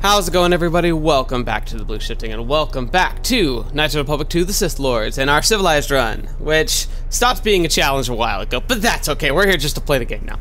How's it going, everybody? Welcome back to TheBlueShifting, and welcome back to Knights of the Republic 2, the Sith Lords, and our Civilized Run, which stopped being a challenge a while ago, but that's okay. We're here just to play the game now.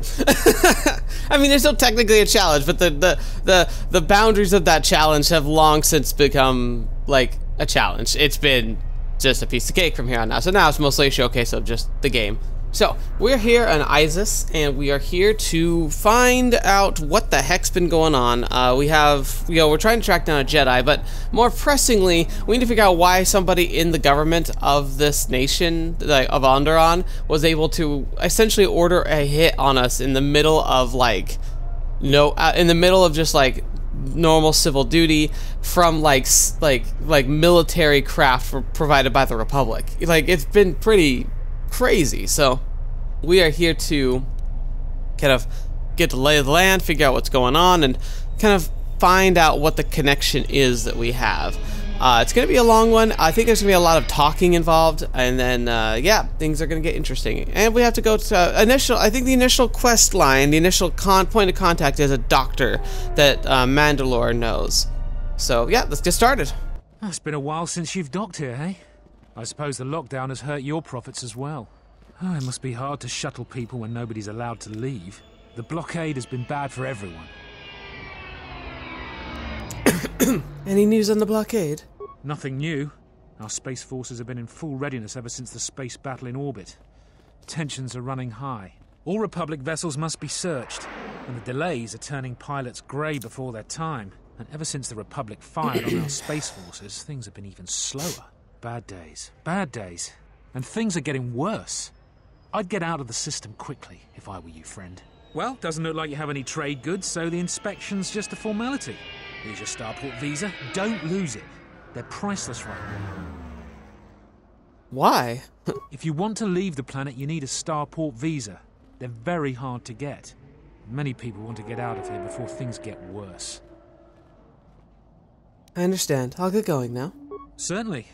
I mean, there's still technically a challenge, but the boundaries of that challenge have long since become, like, a challenge. It's been just a piece of cake from here on out, so now it's mostly a showcase of just the game. So, we're here on Iziz, and we are here to find out what the heck's been going on. We're trying to track down a Jedi, but more pressingly, we need to figure out why somebody in the government of this nation, like, of Onderon, was able to essentially order a hit on us in the middle of, like, just, like, normal civil duty from, like military craft provided by the Republic. Like, it's been pretty crazy. So we are here to kind of get the lay of the land, figure out what's going on, and kind of find out what the connection is that we have. It's gonna be a long one. I think there's gonna be a lot of talking involved, and then yeah, things are gonna get interesting. And we have to go to I think the initial quest line, the initial point of contact is a doctor that Mandalorian knows. So yeah, let's get started. It's been a while since you've docked here, hey? I suppose the lockdown has hurt your profits as well. Oh, it must be hard to shuttle people when nobody's allowed to leave. The blockade has been bad for everyone. Any news on the blockade? Nothing new. Our space forces have been in full readiness ever since the space battle in orbit. Tensions are running high. All Republic vessels must be searched, and the delays are turning pilots grey before their time. And ever since the Republic fired on our space forces, things have been even slower. Bad days. Bad days. And things are getting worse. I'd get out of the system quickly, if I were you, friend. Well, doesn't look like you have any trade goods, so the inspection's just a formality. Here's your starport visa. Don't lose it. They're priceless right now. Why? If you want to leave the planet, you need a starport visa. They're very hard to get. Many people want to get out of here before things get worse. I understand. I'll get going now. Certainly.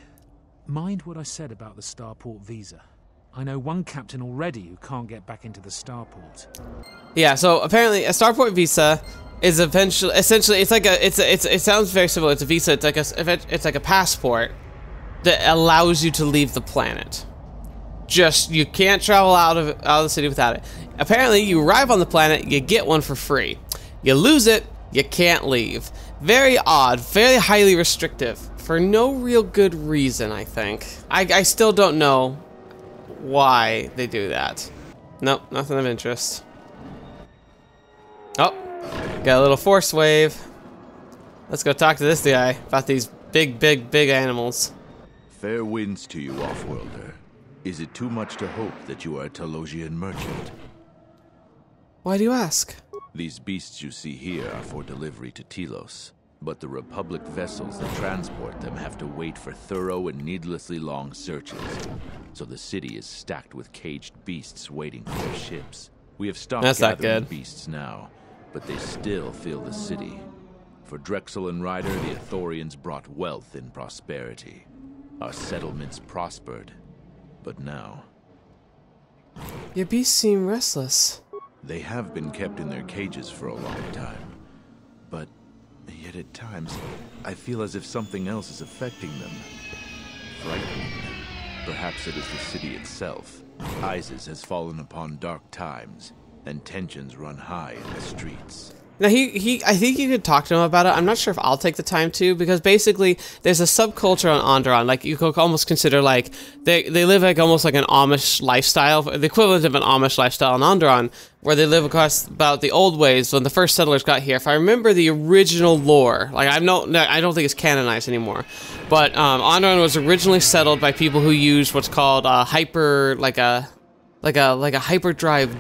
Mind what I said about the starport visa. I know one captain already who can't get back into the starport. Yeah, so apparently a starport visa is essentially it's like it sounds very similar. It's a visa. It's like a passport that allows you to leave the planet. Just you can't travel out of the city without it. Apparently, you arrive on the planet, you get one for free. You lose it, you can't leave. Very odd, very highly restrictive. For no real good reason, I think. I still don't know why they do that. Nope, nothing of interest. Oh, got a little force wave. Let's go talk to this guy about these big animals. Fair winds to you, off-worlder. Is it too much to hope that you are a Telosian merchant? Why do you ask? These beasts you see here are for delivery to Telos. But the Republic vessels that transport them have to wait for thorough and needlessly long searches. So the city is stacked with caged beasts waiting for their ships. We have stopped gathering beasts now, but they still fill the city. For Drexel and Ryder, the Authorians brought wealth and prosperity. Our settlements prospered, but now... Your beasts seem restless. They have been kept in their cages for a long time, but... yet at times, I feel as if something else is affecting them. Frightening them. Perhaps it is the city itself. Iziz has fallen upon dark times, and tensions run high in the streets. Now, I think you could talk to him about it. I'm not sure if I'll take the time to, because basically, there's a subculture on Onderon. Like, you could almost consider, like, they live, like, almost like an Amish lifestyle, the equivalent of an Amish lifestyle in Onderon, where they live across about the old ways when the first settlers got here. If I remember the original lore, like, I don't think it's canonized anymore, but Onderon was originally settled by people who used what's called a hyperdrive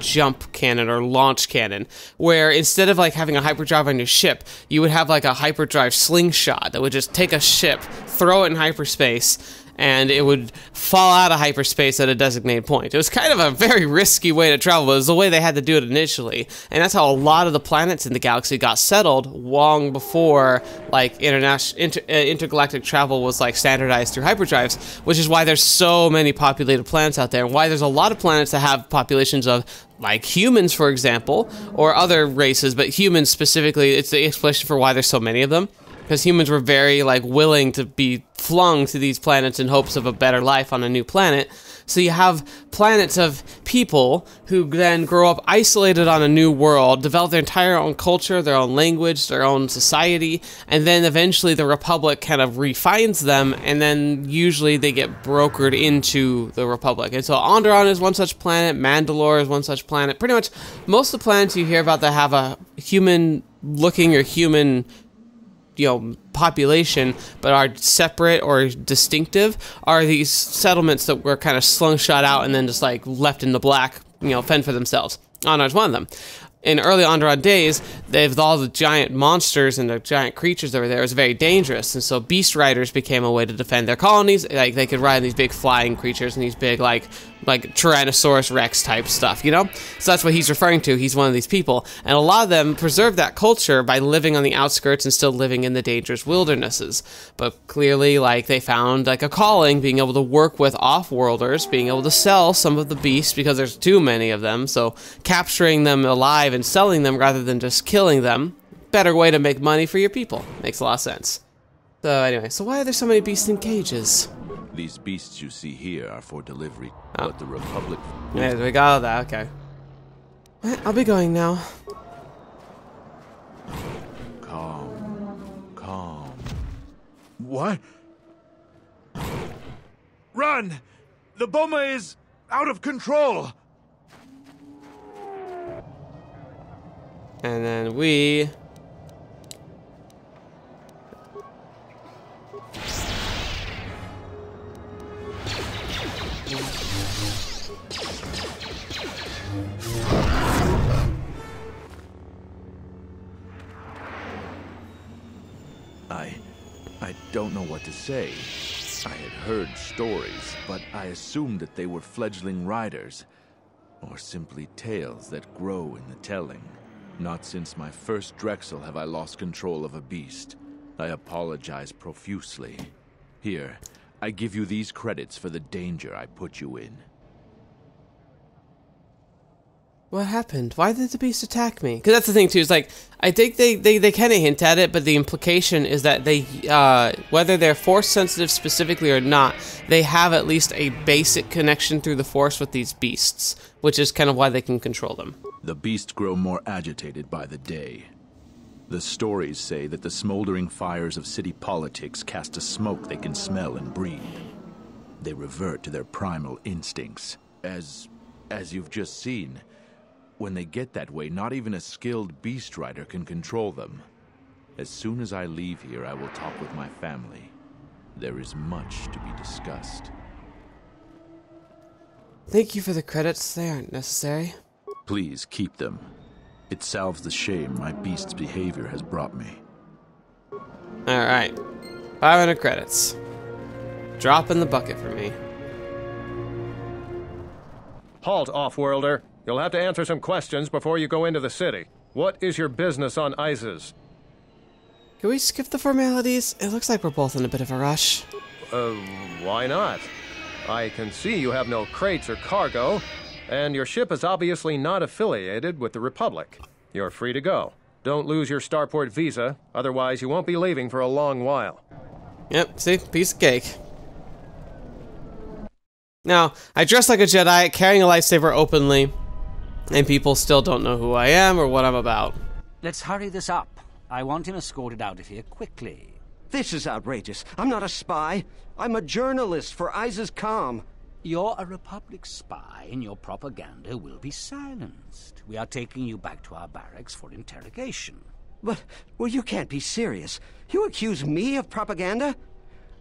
jump cannon or launch cannon, where instead of like having a hyperdrive on your ship, you would have like a hyperdrive slingshot that would just take a ship, throw it in hyperspace, and it would fall out of hyperspace at a designated point. It was kind of a very risky way to travel, but it was the way they had to do it initially, and that's how a lot of the planets in the galaxy got settled long before like intergalactic travel was like standardized through hyperdrives, which is why there's so many populated planets out there, and why there's a lot of planets that have populations of like humans, for example, or other races, but humans specifically. It's the explanation for why there's so many of them, because humans were very like willing to be flung to these planets in hopes of a better life on a new planet. So you have planets of people who then grow up isolated on a new world, develop their entire own culture, their own language, their own society, and then eventually the Republic kind of refines them, and then usually they get brokered into the Republic. And so Onderon is one such planet, Mandalore is one such planet. Pretty much most of the planets you hear about that have a human-looking or human population but are separate or distinctive are these settlements that were kind of slung-shot out and then just like left in the black, fend for themselves. Onderon's one of them. In early Onderon days, with all the giant monsters and the giant creatures that were there, it was very dangerous, and so beast riders became a way to defend their colonies. Like they could ride these big flying creatures and these big like Tyrannosaurus Rex type stuff, So that's what he's referring to. He's one of these people, and a lot of them preserve that culture by living on the outskirts and still living in the dangerous wildernesses. But clearly, like they found like a calling, being able to work with off-worlders, being able to sell some of the beasts because there's too many of them. So capturing them alive and selling them rather than just killing them, better way to make money for your people. Makes a lot of sense. So anyway, so why are there so many beasts in cages? These beasts you see here are for delivery, but the Republic... Yeah, we got all that, okay. I'll be going now. Calm. What? Run! The bomber is out of control! And then we... I don't know what to say. I had heard stories, but I assumed that they were fledgling riders, or simply tales that grow in the telling. Not since my first Drexel have I lost control of a beast. I apologize profusely. Here, I give you these credits for the danger I put you in. What happened? Why did the beast attack me? Because that's the thing too, is like, I think they kind of hint at it, but the implication is that they, whether they're force sensitive specifically or not, they have at least a basic connection through the force with these beasts, which is kind of why they can control them. The beasts grow more agitated by the day. The stories say that the smoldering fires of city politics cast a smoke they can smell and breathe. They revert to their primal instincts. As you've just seen, when they get that way, not even a skilled beast rider can control them. As soon as I leave here, I will talk with my family. There is much to be discussed. Thank you for the credits. They aren't necessary. Please keep them. It salves the shame my beast's behavior has brought me. Alright. 500 credits. Drop in the bucket for me. Halt, off-worlder. You'll have to answer some questions before you go into the city. What is your business on Iziz? Can we skip the formalities? It looks like we're both in a bit of a rush. Why not? I can see you have no crates or cargo, and your ship is obviously not affiliated with the Republic. You're free to go. Don't lose your starport visa, otherwise you won't be leaving for a long while. Yep, see? Piece of cake. Now, I dress like a Jedi, carrying a lightsaber openly, and people still don't know who I am or what I'm about. Let's hurry this up. I want him escorted out of here quickly. This is outrageous. I'm not a spy. I'm a journalist for Iziz Calm. You're a Republic spy, and your propaganda will be silenced. We are taking you back to our barracks for interrogation. But, well, you can't be serious. You accuse me of propaganda?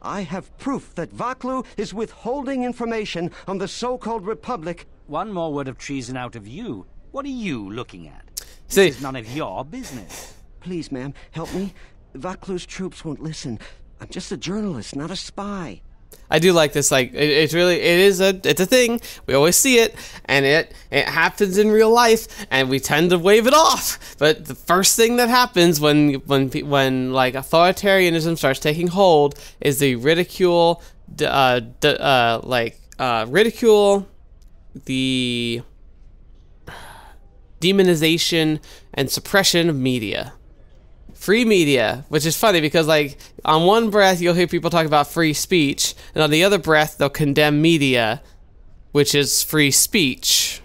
I have proof that Vaklu is withholding information on the so-called Republic. One more word of treason out of you. What are you looking at? See, This is none of your business. Please, ma'am, help me. Vaklu's troops won't listen. I'm just a journalist, not a spy. I do like this. Like, it's a thing. We always see it, and it happens in real life, and we tend to wave it off. But the first thing that happens when like authoritarianism starts taking hold is the ridicule, ridicule, the demonization and suppression of media. Free media, which is funny because, like, on one breath you'll hear people talk about free speech, and on the other breath they'll condemn media, which is free speech.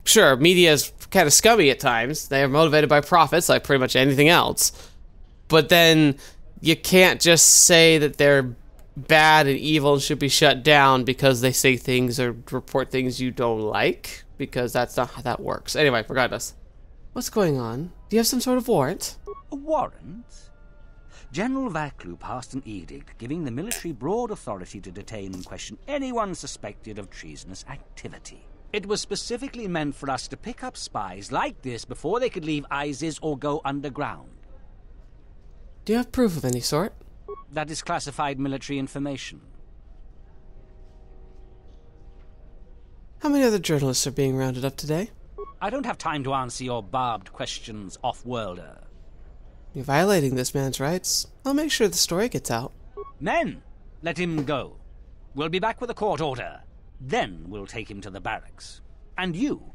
Sure, media is kind of scummy at times. They are motivated by profits, like pretty much anything else. But then you can't just say that they're bad and evil and should be shut down because they say things or report things you don't like, because that's not how that works. Anyway, regardless. What's going on? Do you have some sort of warrant? A warrant? General Vaklu passed an edict giving the military broad authority to detain and question anyone suspected of treasonous activity. It was specifically meant for us to pick up spies like this before they could leave Iziz or go underground. Do you have proof of any sort? That is classified military information. How many other journalists are being rounded up today? I don't have time to answer your barbed questions, off-worlder. You're violating this man's rights. I'll make sure the story gets out. Men, let him go. We'll be back with a court order. Then we'll take him to the barracks. And you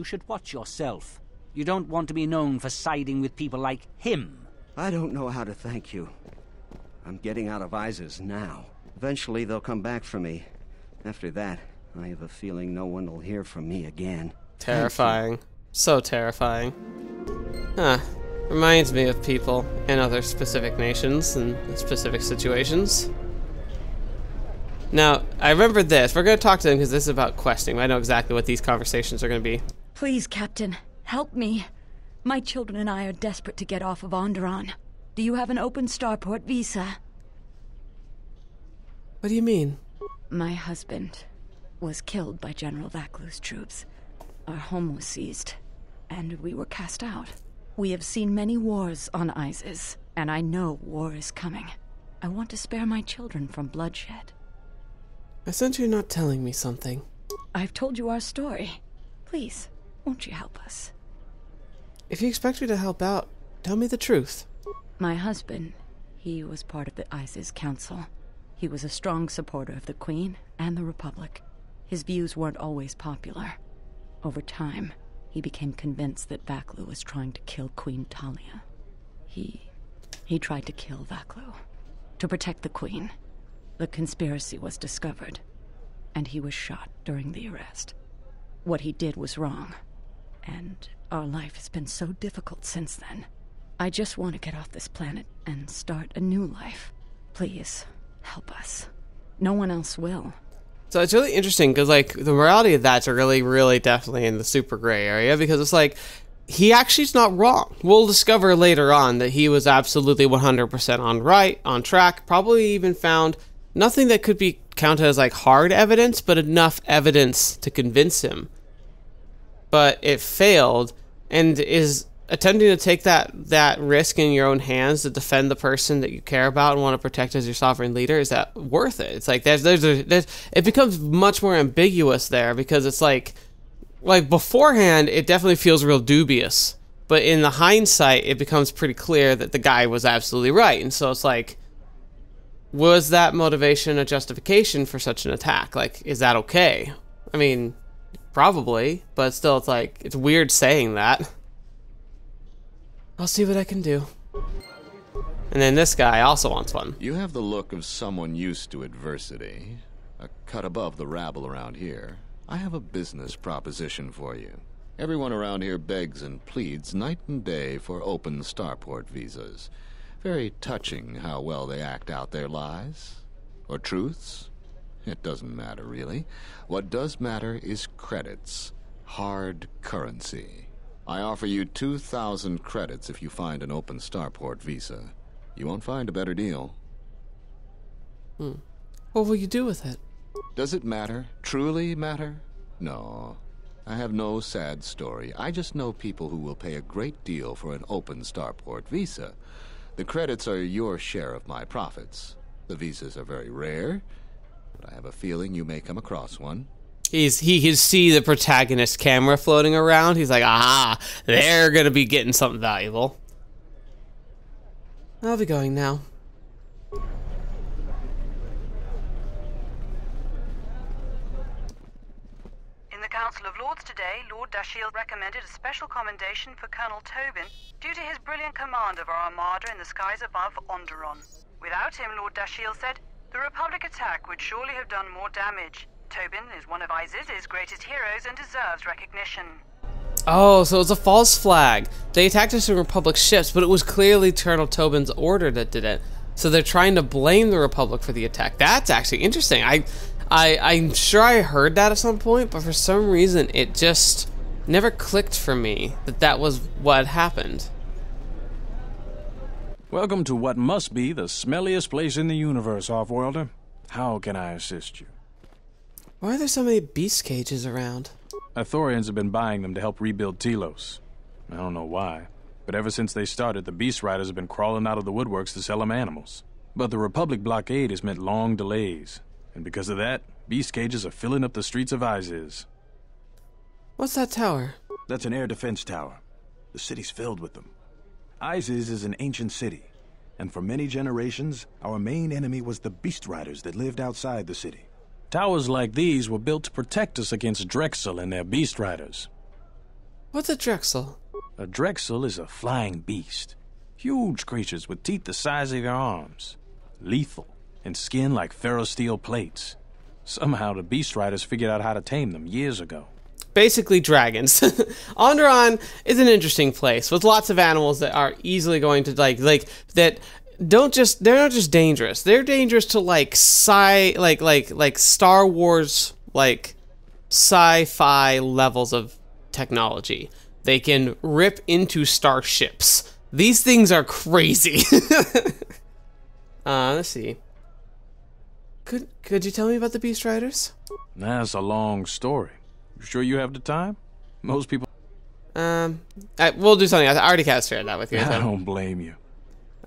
should watch yourself. You don't want to be known for siding with people like him. I don't know how to thank you. I'm getting out of Iziz now. Eventually they'll come back for me. After that, I have a feeling no one will hear from me again. Terrifying. So terrifying. Reminds me of people in other specific nations and specific situations. Now, I remember this. We're going to talk to them because this is about questing. I know exactly what these conversations are going to be. Please, Captain, help me. My children and I are desperate to get off of Onderon. Do you have an open starport visa? What do you mean? My husband was killed by General Vaklu's troops. Our home was seized, and we were cast out. We have seen many wars on Iziz, and I know war is coming. I want to spare my children from bloodshed. I sense you're not telling me something. I've told you our story. Please, won't you help us? If you expect me to help out, tell me the truth. My husband, he was part of the Iziz Council. He was a strong supporter of the Queen and the Republic. His views weren't always popular. Over time, he became convinced that Vaklu was trying to kill Queen Talia. He tried to kill Vaklu. To protect the Queen. The conspiracy was discovered, and he was shot during the arrest. What he did was wrong, and our life has been so difficult since then. I just want to get off this planet and start a new life. Please, help us. No one else will. So it's really interesting because, like, the morality of that's really, really definitely in the super gray area, because it's like, he actually is not wrong. We'll discover later on that he was absolutely 100% on track, probably even found nothing that could be counted as, like, hard evidence, but enough evidence to convince him. But it failed, and is attempting to take that risk in your own hands to defend the person that you care about and want to protect as your sovereign leader, is that worth it? It's like there's it becomes much more ambiguous there, because it's like beforehand it definitely feels real dubious, but in the hindsight it becomes pretty clear that the guy was absolutely right. And so it's like, was that motivation a justification for such an attack? Like, is that okay? I mean, probably, but still, it's like, it's weird saying that. I'll see what I can do. And then this guy also wants one. You have the look of someone used to adversity, a cut above the rabble around here. I have a business proposition for you. Everyone around here begs and pleads night and day for open starport visas. Very touching how well they act out their lies. Or truths. It doesn't matter, really. What does matter is credits. Hard currency. I offer you 2,000 credits if you find an open starport visa. You won't find a better deal. What will you do with it? Does it matter? Truly matter? No. I have no sad story. I just know people who will pay a great deal for an open starport visa. The credits are your share of my profits. The visas are very rare, but I have a feeling you may come across one. He can see the protagonist camera floating around. He's like, ah, they're gonna be getting something valuable. I'll be going now. In the Council of Lords today, Lord Dashiell recommended a special commendation for Colonel Tobin due to his brilliant command of our armada in the skies above Onderon. Without him, Lord Dashiell said, the Republic attack would surely have done more damage. Tobin is one of Iziz's greatest heroes and deserves recognition. Oh, so it's a false flag. They attacked us in Republic ships, but it was clearly Colonel Tobin's order that did it. So they're trying to blame the Republic for the attack. That's actually interesting. I'm sure I heard that at some point, but for some reason it just never clicked for me that was what happened. Welcome to what must be the smelliest place in the universe, Off-Worlder. How can I assist you? Why are there so many beast cages around? Authorians have been buying them to help rebuild Telos. I don't know why, but ever since they started, the Beast Riders have been crawling out of the woodworks to sell them animals. But the Republic blockade has meant long delays, and because of that, beast cages are filling up the streets of Iziz. What's that tower? That's an air defense tower. The city's filled with them. Iziz is an ancient city, and for many generations, our main enemy was the Beast Riders that lived outside the city. Towers like these were built to protect us against Drexel and their Beast Riders. What's a Drexel? A Drexel is a flying beast. Huge creatures with teeth the size of your arms. Lethal, and skin like ferrosteel plates. Somehow the Beast Riders figured out how to tame them years ago. Basically dragons. Onderon is an interesting place with lots of animals that are easily going to like that they're not just dangerous. They're dangerous to like Star Wars like sci-fi levels of technology. They can rip into starships. These things are crazy. Let's see. Could you tell me about the Beast Riders? That's a long story. You sure you have the time? Most people... we'll do something. I already kind of shared that with you. I don't blame you.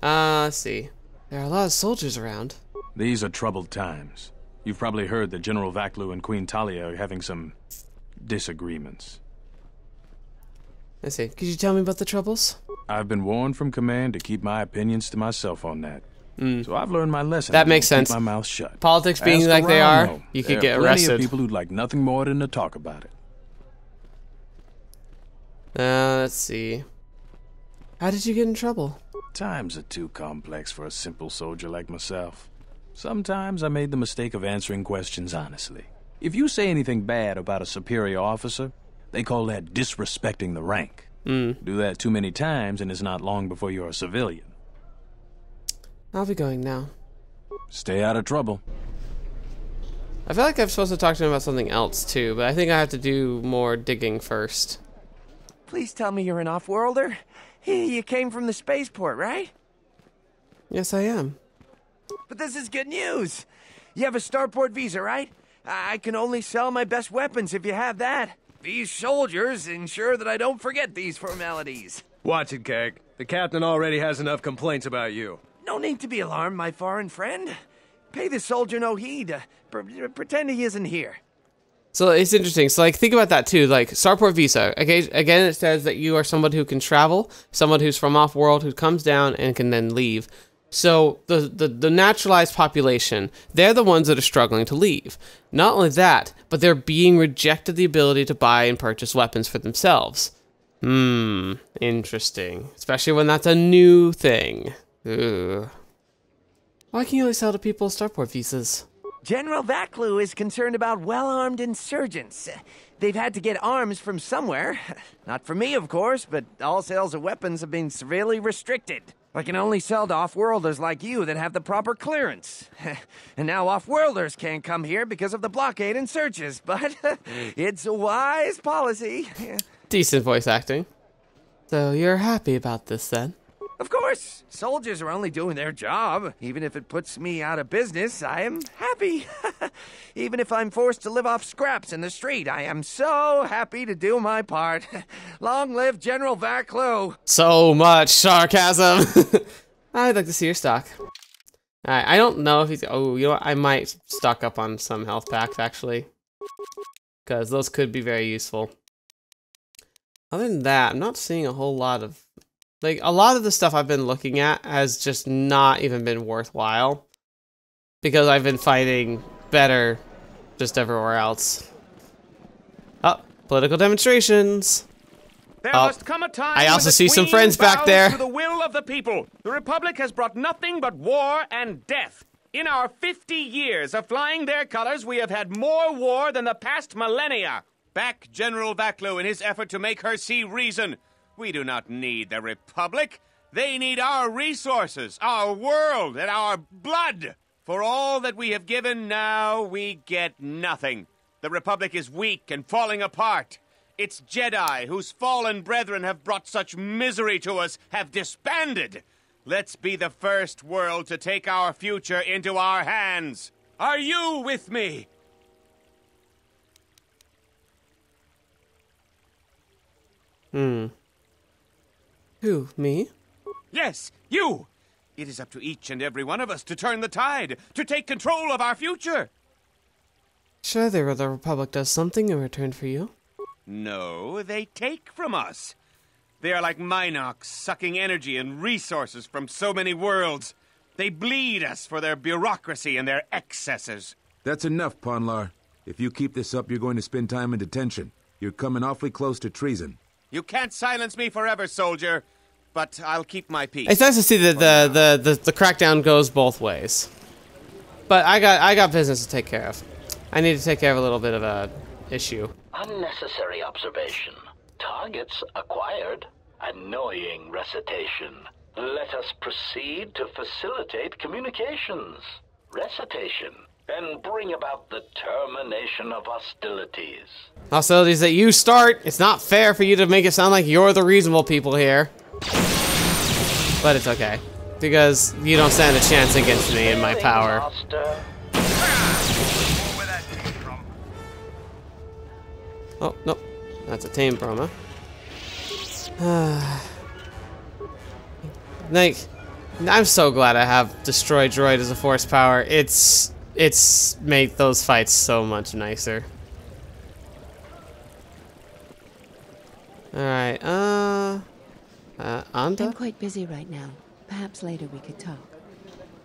Let's see. There are a lot of soldiers around. These are troubled times. You've probably heard that General Vaklu and Queen Talia are having some disagreements. Let's see. Could you tell me about the troubles? I've been warned from command to keep my opinions to myself on that. So I've learned my lesson. That makes sense. Keep my mouth shut. Politics being like they are, you could get arrested. There are plenty of people who'd like nothing more than to talk about it. Let's see. How did you get in trouble? Times are too complex for a simple soldier like myself. Sometimes I made the mistake of answering questions honestly. If you say anything bad about a superior officer, they call that disrespecting the rank. Do that too many times and it's not long before you're a civilian. I'll be going now. Stay out of trouble. I feel like I'm supposed to talk to him about something else too, but I think I have to do more digging first. Please tell me you're an off-worlder. You came from the spaceport, right? Yes, I am. But this is good news. You have a starport visa, right? I can only sell my best weapons if you have that. These soldiers ensure that I don't forget these formalities. Watch it, Keg. The captain already has enough complaints about you. No need to be alarmed, my foreign friend. Pay the soldier no heed. Pretend he isn't here. So it's interesting. So like, think about that too. Like starport visa. Okay, again, it says that you are someone who can travel, someone who's from off-world who comes down and can then leave. So the naturalized population, they're the ones that are struggling to leave. Not only that, but they're being rejected the ability to buy and purchase weapons for themselves. Interesting. Especially when that's a new thing. Ugh. Why can you only sell to people starport visas? General Vaklu is concerned about well-armed insurgents. They've had to get arms from somewhere. Not from me, of course, but all sales of weapons have been severely restricted. I can only sell to off-worlders like you that have the proper clearance. And now off-worlders can't come here because of the blockade and searches, but it's a wise policy. Decent voice acting. So you're happy about this then? Of course, soldiers are only doing their job. Even if it puts me out of business, I am happy. Even if I'm forced to live off scraps in the street, I am so happy to do my part. Long live General Vaklu. So much sarcasm. I'd like to see your stock. Alright, I don't know if he's... Oh, you know what? I might stock up on some health packs, actually. Because those could be very useful. Other than that, I'm not seeing a whole lot of... Like, a lot of the stuff I've been looking at has just not even been worthwhile. Because I've been fighting better just everywhere else. Oh, political demonstrations. There must come a time I also when the see some Queen friends back bows there. To the will of the people. The Republic has brought nothing but war and death. In our 50 years of flying their colors, we have had more war than the past millennia. Back General Vaklu in his effort to make her see reason. We do not need the Republic. They need our resources, our world, and our blood. For all that we have given, now we get nothing. The Republic is weak and falling apart. Its Jedi, whose fallen brethren have brought such misery to us, have disbanded. Let's be the first world to take our future into our hands. Are you with me? Who? Me? Yes, you! It is up to each and every one of us to turn the tide, to take control of our future. Sure, the Republic does something in return for you. No, they take from us. They are like Minox, sucking energy and resources from so many worlds. They bleed us for their bureaucracy and their excesses. That's enough, Ponlar. If you keep this up, you're going to spend time in detention. You're coming awfully close to treason. You can't silence me forever, soldier, but I'll keep my peace. It's nice to see that the crackdown goes both ways. But I got business to take care of. I need to take care of a little bit of a issue. Unnecessary observation. Targets acquired. Annoying recitation. Let us proceed to facilitate communications. Recitation. And bring about the termination of hostilities. Hostilities that you start. It's not fair for you to make it sound like you're the reasonable people here. But it's okay. Because you don't stand a chance against me and my power. Oh, nope. That's a tame promo. Like, I'm so glad I have Destroy Droid as a force power. It's made those fights so much nicer. Alright, Anda? I'm quite busy right now. Perhaps later we could talk.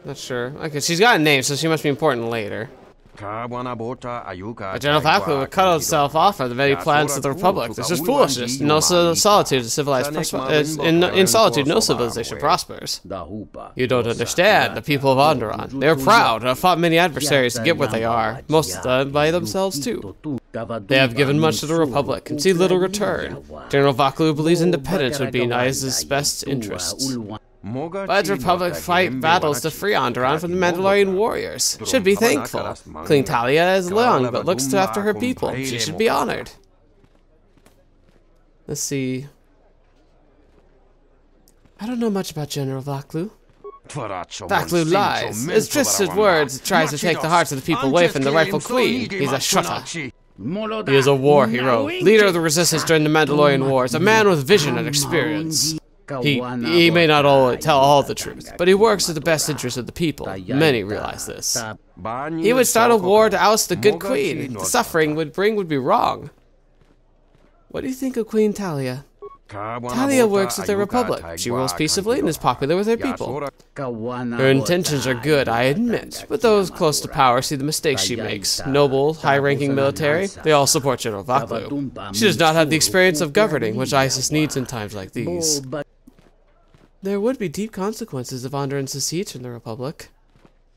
Not sure. Okay, she's got a name, so she must be important later. General Vaklu would cut himself off from the very plans of the Republic. This is foolishness. No solitude, in solitude, no civilization prospers. You don't understand. The people of Onderon. They're proud. Have fought many adversaries to get where they are. Most of them by themselves too. They have given much to the Republic and see little return. General Vaklu believes independence would be in Iziz's best interests. But the Republic fight battles to free Onderon from the Mandalorian warriors. Should be thankful. Queen Talia is young, but looks after her people. She should be honored. Let's see. I don't know much about General Vaklu. Vaklu lies. His twisted words tries to take the hearts of the people away from the rightful queen. He's a shutter. He is a war hero, leader of the resistance during the Mandalorian Wars, a man with vision and experience. He may not tell all the truth, but he works in the best interest of the people. Many realize this. He would start a war to oust the good queen. The suffering would be wrong. What do you think of Queen Talia? Talia works with the Republic. She rules peaceably and is popular with her people. Her intentions are good, I admit, but those close to power see the mistakes she makes. Noble, high-ranking military, they all support General Vaklu. She does not have the experience of governing, which Isis needs in times like these. There would be deep consequences if Onderon secedes from the Republic.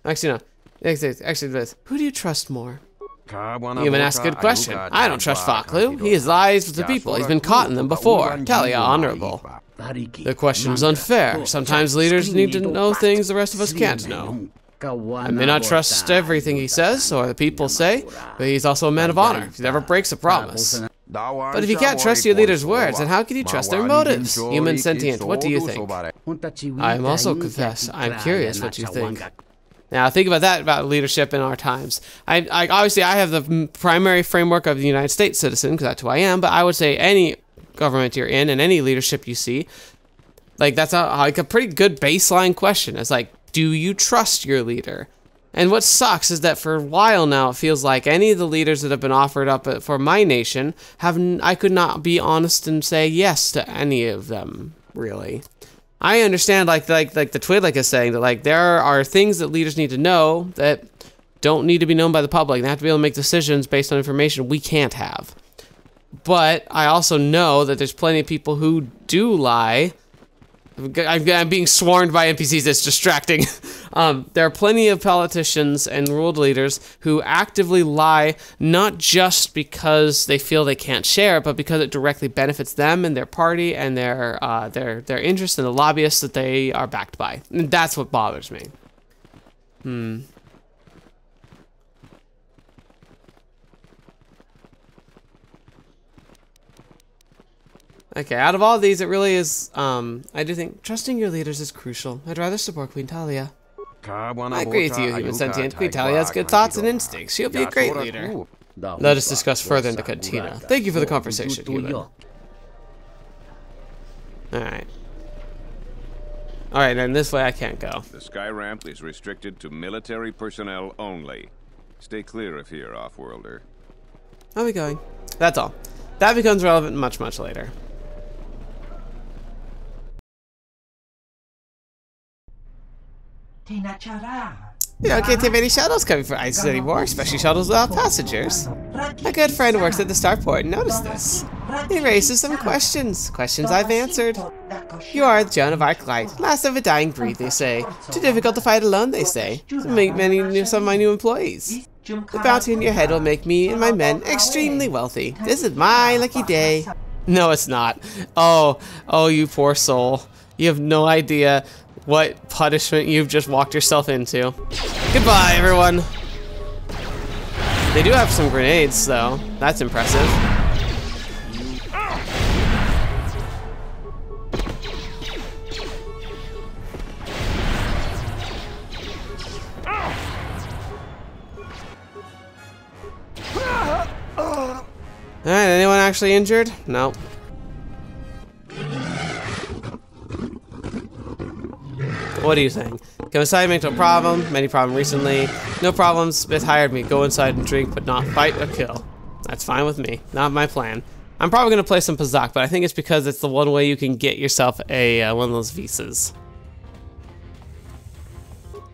Actually, no. Actually, this. Who do you trust more? You even ask a good question. I don't trust Vaklu. He has lies with the people. He's been caught in them before. Talia, honorable. The question is unfair. Sometimes leaders need to know things the rest of us can't know. I may not trust everything he says or the people say, but he's also a man of honor. He never breaks a promise. But if you can't trust your leader's words, then how can you trust their motives? Human sentient, what do you think? I am also confess, I'm curious what you think. Now, think about that, about leadership in our times. Obviously, I have the primary framework of the United States citizen, because that's who I am, but I would say any government you're in and any leadership you see, like, that's a pretty good baseline question. It's like, Do you trust your leader? And what sucks is that for a while now, it feels like any of the leaders that have been offered up for my nation, I could not be honest and say yes to any of them, really. I understand, like the Twi'lek is saying, that like there are things that leaders need to know that don't need to be known by the public. They have to be able to make decisions based on information we can't have. But I also know that there's plenty of people who do lie. I'm being swarmed by NPCs. That's distracting. There are plenty of politicians and world leaders who actively lie, not just because they feel they can't share it, but because it directly benefits them and their party and their interests and the lobbyists that they are backed by. And that's what bothers me. Okay, out of all these, it really is, I do think trusting your leaders is crucial. I'd rather support Queen Talia. I agree with you, human sentient. Queen Talia has good thoughts and instincts. She'll be a great leader. Let us discuss further in the cantina. Thank you for the conversation, human. Alright. Alright, and this way I can't go. The sky ramp is restricted to military personnel only. Stay clear of here, off-worlder. I'll be going. That's all. That becomes relevant much, much later. You don't get too many shuttles coming for Iziz anymore, especially shuttles without passengers. A good friend works at the starport and noticed this. He raises some questions. Questions I've answered. You are Joan of Arc-Light, last of a dying breed, they say. Too difficult to fight alone, they say. To make some of my new employees. The bounty on your head will make me and my men extremely wealthy. This is my lucky day. No, it's not. Oh, you poor soul. You have no idea what punishment you've just walked yourself into. Goodbye, everyone. They do have some grenades, though. That's impressive. Alright, anyone actually injured? Nope. What are you saying? Come inside, make no problem. Many problem recently. No problems. Smith hired me. Go inside and drink, but not fight or kill. That's fine with me. Not my plan. I'm probably gonna play some Pazak, but I think it's because it's the one way you can get yourself a one of those visas.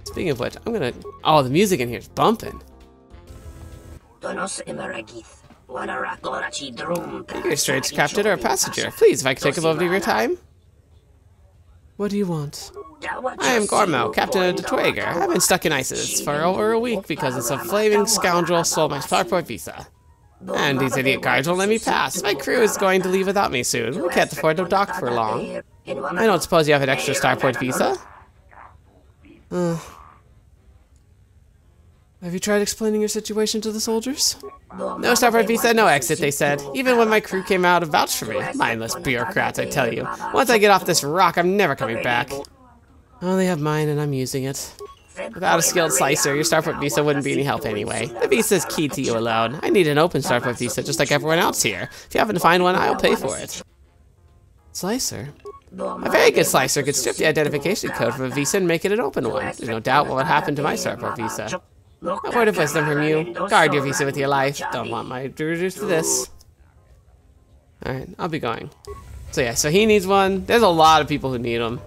Speaking of which, I'm gonna. Oh, the music in here is bumping. You're a strange captain or a passenger. Please, if I could take a moment of your time. What do you want? I am Gormo, captain of the Twager. I've been stuck in Iziz for over a week because it's a flaming scoundrel stole my starport visa. And these idiot guards won't let me pass. My crew is going to leave without me soon. We can't afford to dock for long. I don't suppose you have an extra starport visa? Have you tried explaining your situation to the soldiers? No starport visa, no exit, they said. Even when my crew came out to vouch for me. Mindless bureaucrats, I tell you. Once I get off this rock, I'm never coming back. Oh, they have mine and I'm using it. Without a skilled slicer, your starport visa wouldn't be any help anyway. The visa is key to you alone. I need an open starport visa just like everyone else here. If you happen to find one, I'll pay for it. Slicer? A very good slicer could strip the identification code from a visa and make it an open one. There's no doubt what would happen to my starport visa. A word of wisdom from you. Guard your visa with your life. Don't want my reduce to this. Alright, I'll be going. So yeah, so he needs one. There's a lot of people who need them.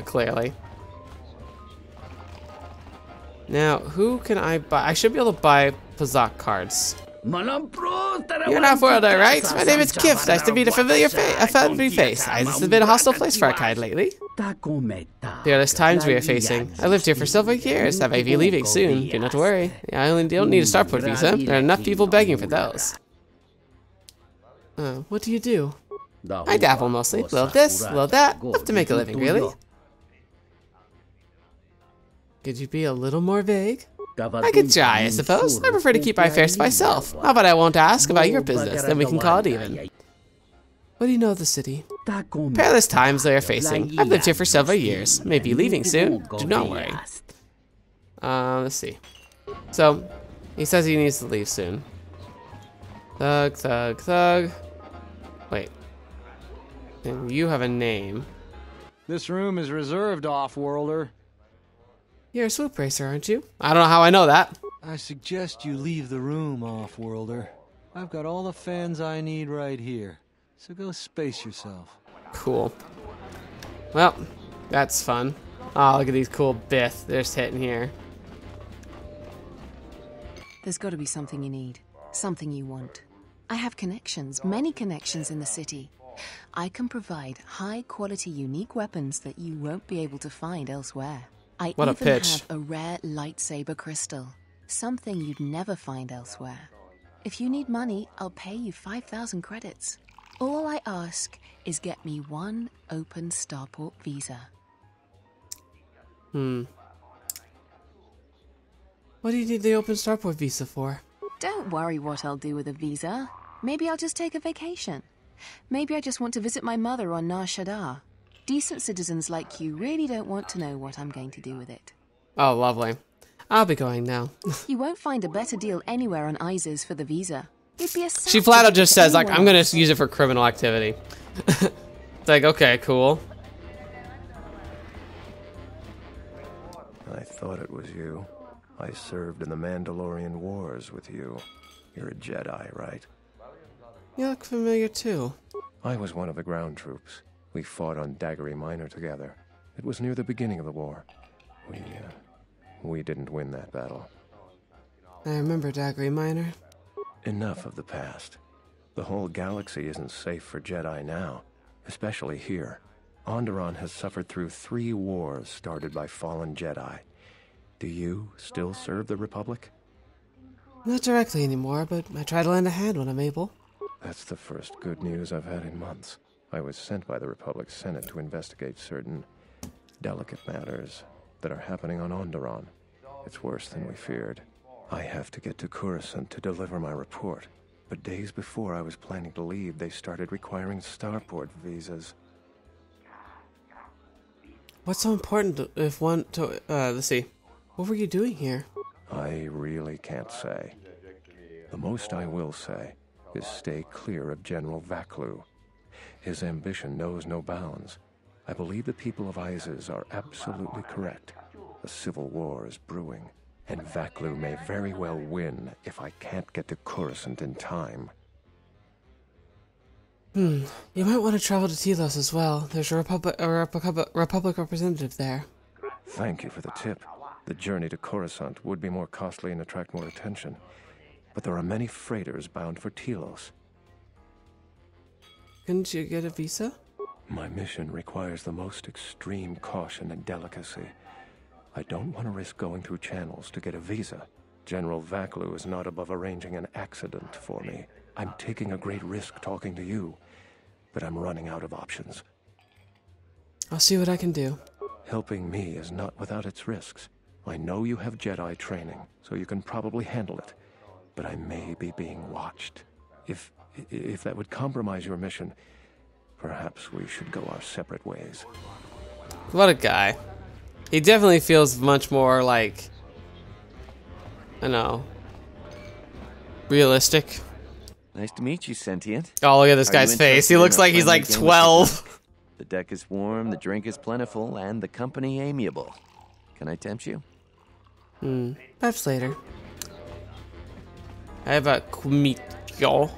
Clearly. Now, who can I buy? I should be able to buy Pazak cards. You're an off-worlder, right? My name is Kif. Nice to meet a friendly face. Iziz has been a hostile place for our kind lately. Fearless times we are facing. I lived here for several years. I may be leaving soon. Do not worry. I only don't need a starport visa. There are enough people begging for those. What do you do? I dabble mostly. Little this, little that. Enough to make a living, really. Could you be a little more vague? I could try, I suppose. I prefer to keep my affairs to myself. How about I won't ask about your business, then we can call it even. What do you know of the city? Perilous times they are facing. I've lived here for several years. Maybe leaving soon. Do not worry. Let's see. So, he says he needs to leave soon. Thug, thug, thug. Wait. And you have a name. This room is reserved, off-worlder. You're a swoop racer, aren't you? I don't know how I know that. I suggest you leave the room, off-worlder. I've got all the fans I need right here, so go space yourself. Cool. Well, that's fun. Oh, look at these cool bits they're just hitting here. There's got to be something you need, something you want. I have connections, many connections in the city. I can provide high-quality, unique weapons that you won't be able to find elsewhere. I even have a rare lightsaber crystal, something you'd never find elsewhere. If you need money, I'll pay you 5,000 credits. All I ask is get me one open starport visa. What do you need the open starport visa for? Don't worry what I'll do with a visa. Maybe I'll just take a vacation. Maybe I just want to visit my mother on Nar Shaddaa. Decent citizens like you really don't want to know what I'm going to do with it. Oh, lovely. I'll be going now. You won't find a better deal anywhere on Iziz for the visa. It'd be a she flat out just says, like, I'm going to use it for criminal activity. It's like, okay, cool. I thought it was you. I served in the Mandalorian Wars with you. You're a Jedi, right? You look familiar, too. I was one of the ground troops. We fought on Daggery Minor together. It was near the beginning of the war. We didn't win that battle. I remember Daggery Minor. Enough of the past. The whole galaxy isn't safe for Jedi now, especially here. Onderon has suffered through 3 wars started by fallen Jedi. Do you still serve the Republic? Not directly anymore, but I try to lend a hand when I'm able. That's the first good news I've had in months. I was sent by the Republic Senate to investigate certain delicate matters that are happening on Onderon. It's worse than we feared. I have to get to Coruscant to deliver my report. But days before I was planning to leave, they started requiring starport visas. What's so important if one to, let's see. What were you doing here? I really can't say. The most I will say is stay clear of General Vaklu. His ambition knows no bounds. I believe the people of Iziz are absolutely correct. A civil war is brewing, and Vaklu may very well win if I can't get to Coruscant in time. You might want to travel to Telos as well. There's a Republic representative there. Thank you for the tip. The journey to Coruscant would be more costly and attract more attention. But there are many freighters bound for Telos. Couldn't you get a visa? My mission requires the most extreme caution and delicacy. I don't want to risk going through channels to get a visa. General Vaklu is not above arranging an accident for me. I'm taking a great risk talking to you, but I'm running out of options. I'll see what I can do. Helping me is not without its risks. I know you have Jedi training, so you can probably handle it. But I may be being watched. If that would compromise your mission, perhaps we should go our separate ways. What a guy. He definitely feels much more like, I don't know, realistic. Nice to meet you, Sentient. Oh, look at this guy's face. He looks like he's like 12. The deck is warm, the drink is plentiful, and the company amiable. Can I tempt you? Perhaps later. I have a Kumikyo.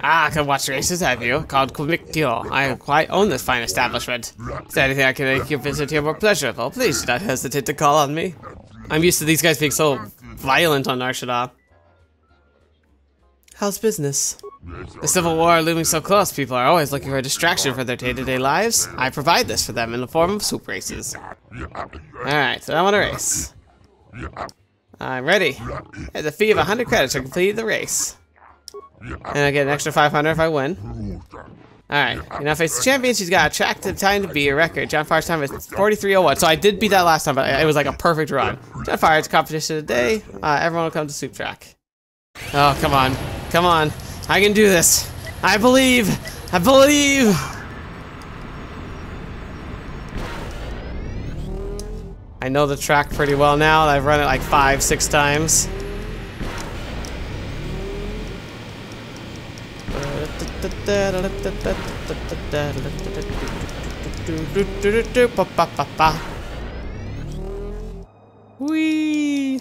I can watch races, have you? Called Kumikyo. I quite own this fine establishment. Is there anything I can make your visit here more pleasurable? Please do not hesitate to call on me. I'm used to these guys being so violent on Nar Shaddaa. How's business? The Civil War looming so close, people are always looking for a distraction for their day-to-day lives. I provide this for them in the form of swoop races. Alright, so I want a race. I'm ready. There's a fee of 100 credits to complete the race. And I get an extra 500 if I win. Alright, you now face the champion. She's got a track to time to beat a record. John Fire's time is 43:01. So I did beat that last time, but it was like a perfect run. John Fire's competition today. Everyone will come to Swoop Track. Oh, come on. Come on. I can do this. I believe. I believe. I know the track pretty well now. I've run it like 5-6 times. Whee!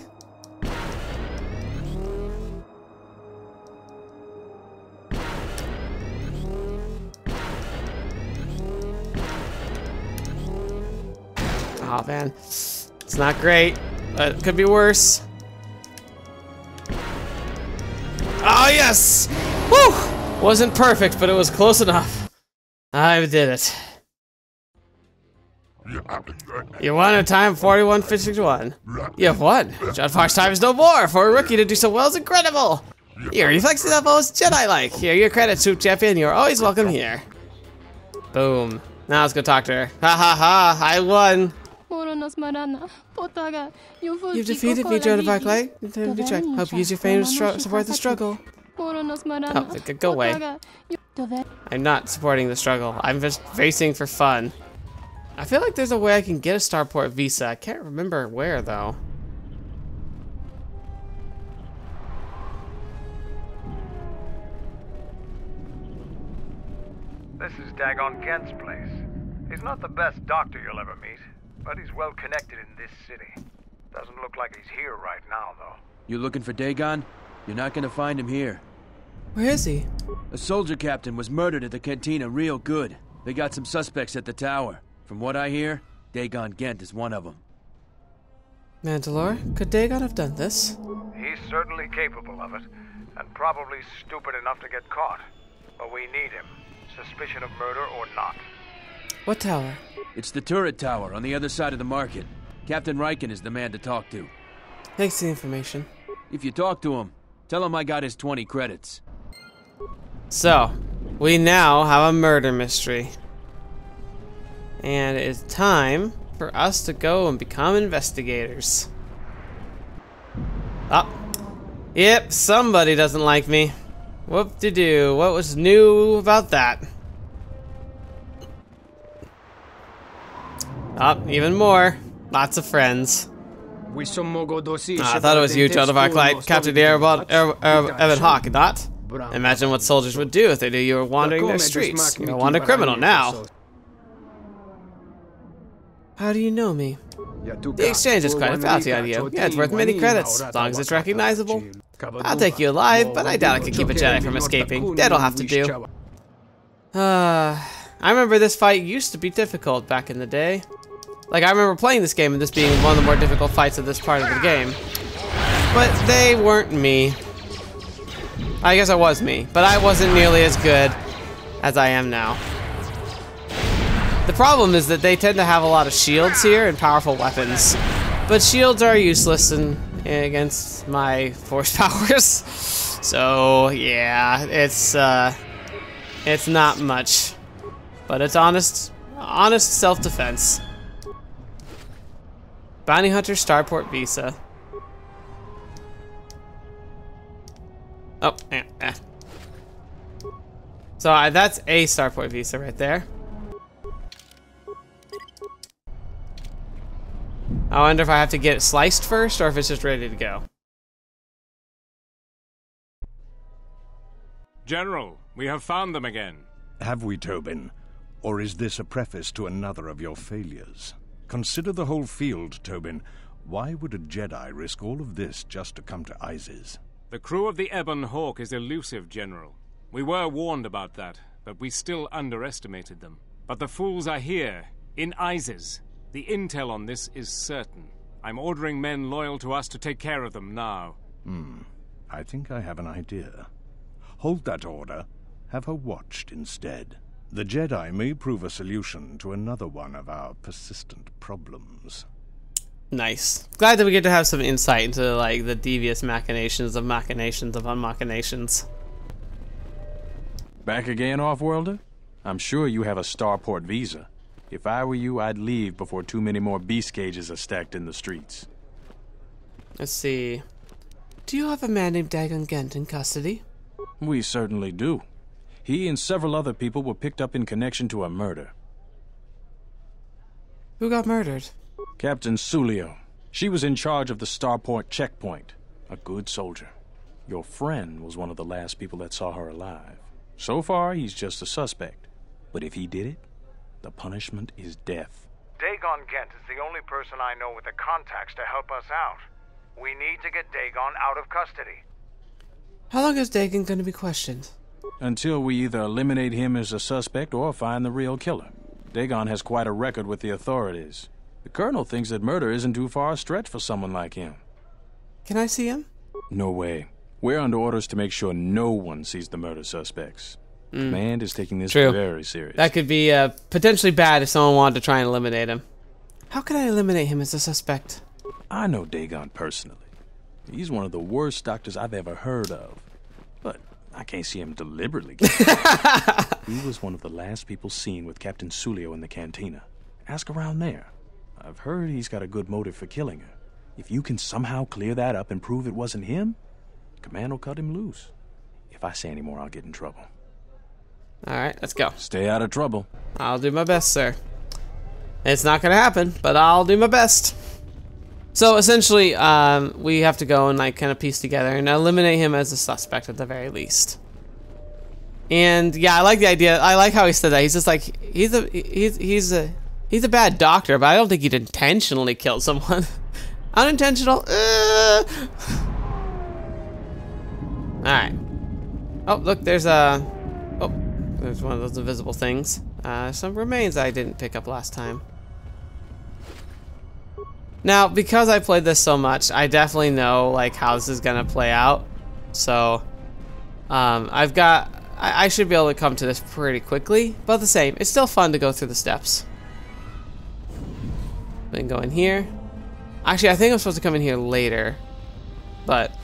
Oh man, it's not great, but it could be worse. Oh yes! Woo! Wasn't perfect, but it was close enough. I did it. You won a time 41.51. You have won. John Fox time is no more. For a rookie to do so well is incredible. Your reflex level is Jedi-like. Here, your credits, Swoop champion. You're always welcome here. Boom. Now let's go talk to her. Ha ha ha! I won. You've defeated me, Joan Vaklu. Hope you use your fame to support the struggle. Oh, go away. I'm not supporting the struggle. I'm just racing for fun. I feel like there's a way I can get a starport visa. I can't remember where, though. This is Dagon Kent's place. He's not the best doctor you'll ever meet, but he's well connected in this city. Doesn't look like he's here right now, though. You looking for Dagon? You're not gonna find him here. Where is he? A soldier captain was murdered at the cantina real good. They got some suspects at the tower. From what I hear, Dagon Gent is one of them. Mandalore, could Dagon have done this? He's certainly capable of it, and probably stupid enough to get caught. But we need him, suspicion of murder or not. What tower? It's the turret tower on the other side of the market. Captain Riken is the man to talk to. Thanks for the information. If you talk to him, tell him I got his 20 credits. So, we now have a murder mystery. And it's time for us to go and become investigators. Oh. Yep, somebody doesn't like me. Whoop-de-doo. What was new about that? Oh, even more. Lots of friends. I thought it was you, Joan Vaklu, captured the Evan Hawk, not? Imagine what soldiers would do if they knew you were wandering their streets. You're a wanted criminal now. How do you know me? The exchange is quite a bounty on you. Yeah, it's worth many credits, as long as it's recognizable. I'll take you alive, but I doubt I could keep a Jedi from escaping. That'll have to do. I remember this fight used to be difficult back in the day. Like, I remember playing this game and this being one of the more difficult fights of this part of the game. But they weren't me. I guess I was me, but I wasn't nearly as good as I am now. The problem is that they tend to have a lot of shields here and powerful weapons. But shields are useless against my force powers. So, yeah, it's not much. But it's honest self-defense. Bounty Hunter Starport Visa. Oh, yeah. So that's a Starport Visa right there. I wonder if I have to get it sliced first or if it's just ready to go. General, we have found them again. Have we, Tobin? Or is this a preface to another of your failures? Consider the whole field, Tobin. Why would a Jedi risk all of this just to come to Iziz? The crew of the Ebon Hawk is elusive, General. We were warned about that, but we still underestimated them. But the fools are here, in Iziz. The intel on this is certain. I'm ordering men loyal to us to take care of them now. I think I have an idea. Hold that order. Have her watched instead. The Jedi may prove a solution to another one of our persistent problems. Nice. Glad that we get to have some insight into, like, the devious machinations of unmachinations. Back again, Off-Worlder? I'm sure you have a starport visa. If I were you, I'd leave before too many more beast cages are stacked in the streets. Let's see. Do you have a man named Dagon Gent in custody? We certainly do. He and several other people were picked up in connection to a murder. Who got murdered? Captain Sulio. She was in charge of the starport checkpoint. A good soldier. Your friend was one of the last people that saw her alive. So far, he's just a suspect. But if he did it, the punishment is death. Dagon Gent is the only person I know with the contacts to help us out. We need to get Dagon out of custody. How long is Dagon going to be questioned? Until we either eliminate him as a suspect or find the real killer. Dagon has quite a record with the authorities. The Colonel thinks that murder isn't too far a stretch for someone like him. Can I see him? No way. We're under orders to make sure no one sees the murder suspects. Command is taking this very serious. That could be potentially bad if someone wanted to try and eliminate him. How could I eliminate him as a suspect? I know Dagon personally. He's one of the worst doctors I've ever heard of. But I can't see him deliberately. He was one of the last people seen with Captain Sulio in the cantina. Ask around there. I've heard he's got a good motive for killing her. If you can somehow clear that up and prove it wasn't him, Command will cut him loose. If I say any more, I'll get in trouble. Alright, let's go. Stay out of trouble. I'll do my best, sir. It's not gonna happen, but I'll do my best. So essentially, we have to go and like kind of piece together and eliminate him as a suspect at the very least. And yeah, I like the idea. I like how he said that. He's just like he's a bad doctor, but I don't think he'd intentionally kill someone. Unintentional. All right. Oh, look, there's there's one of those invisible things. Some remains I didn't pick up last time. Now, because I played this so much, I definitely know like how this is gonna play out. So, I should be able to come to this pretty quickly. But the same, it's still fun to go through the steps. Then go in here. Actually, I think I'm supposed to come in here later. But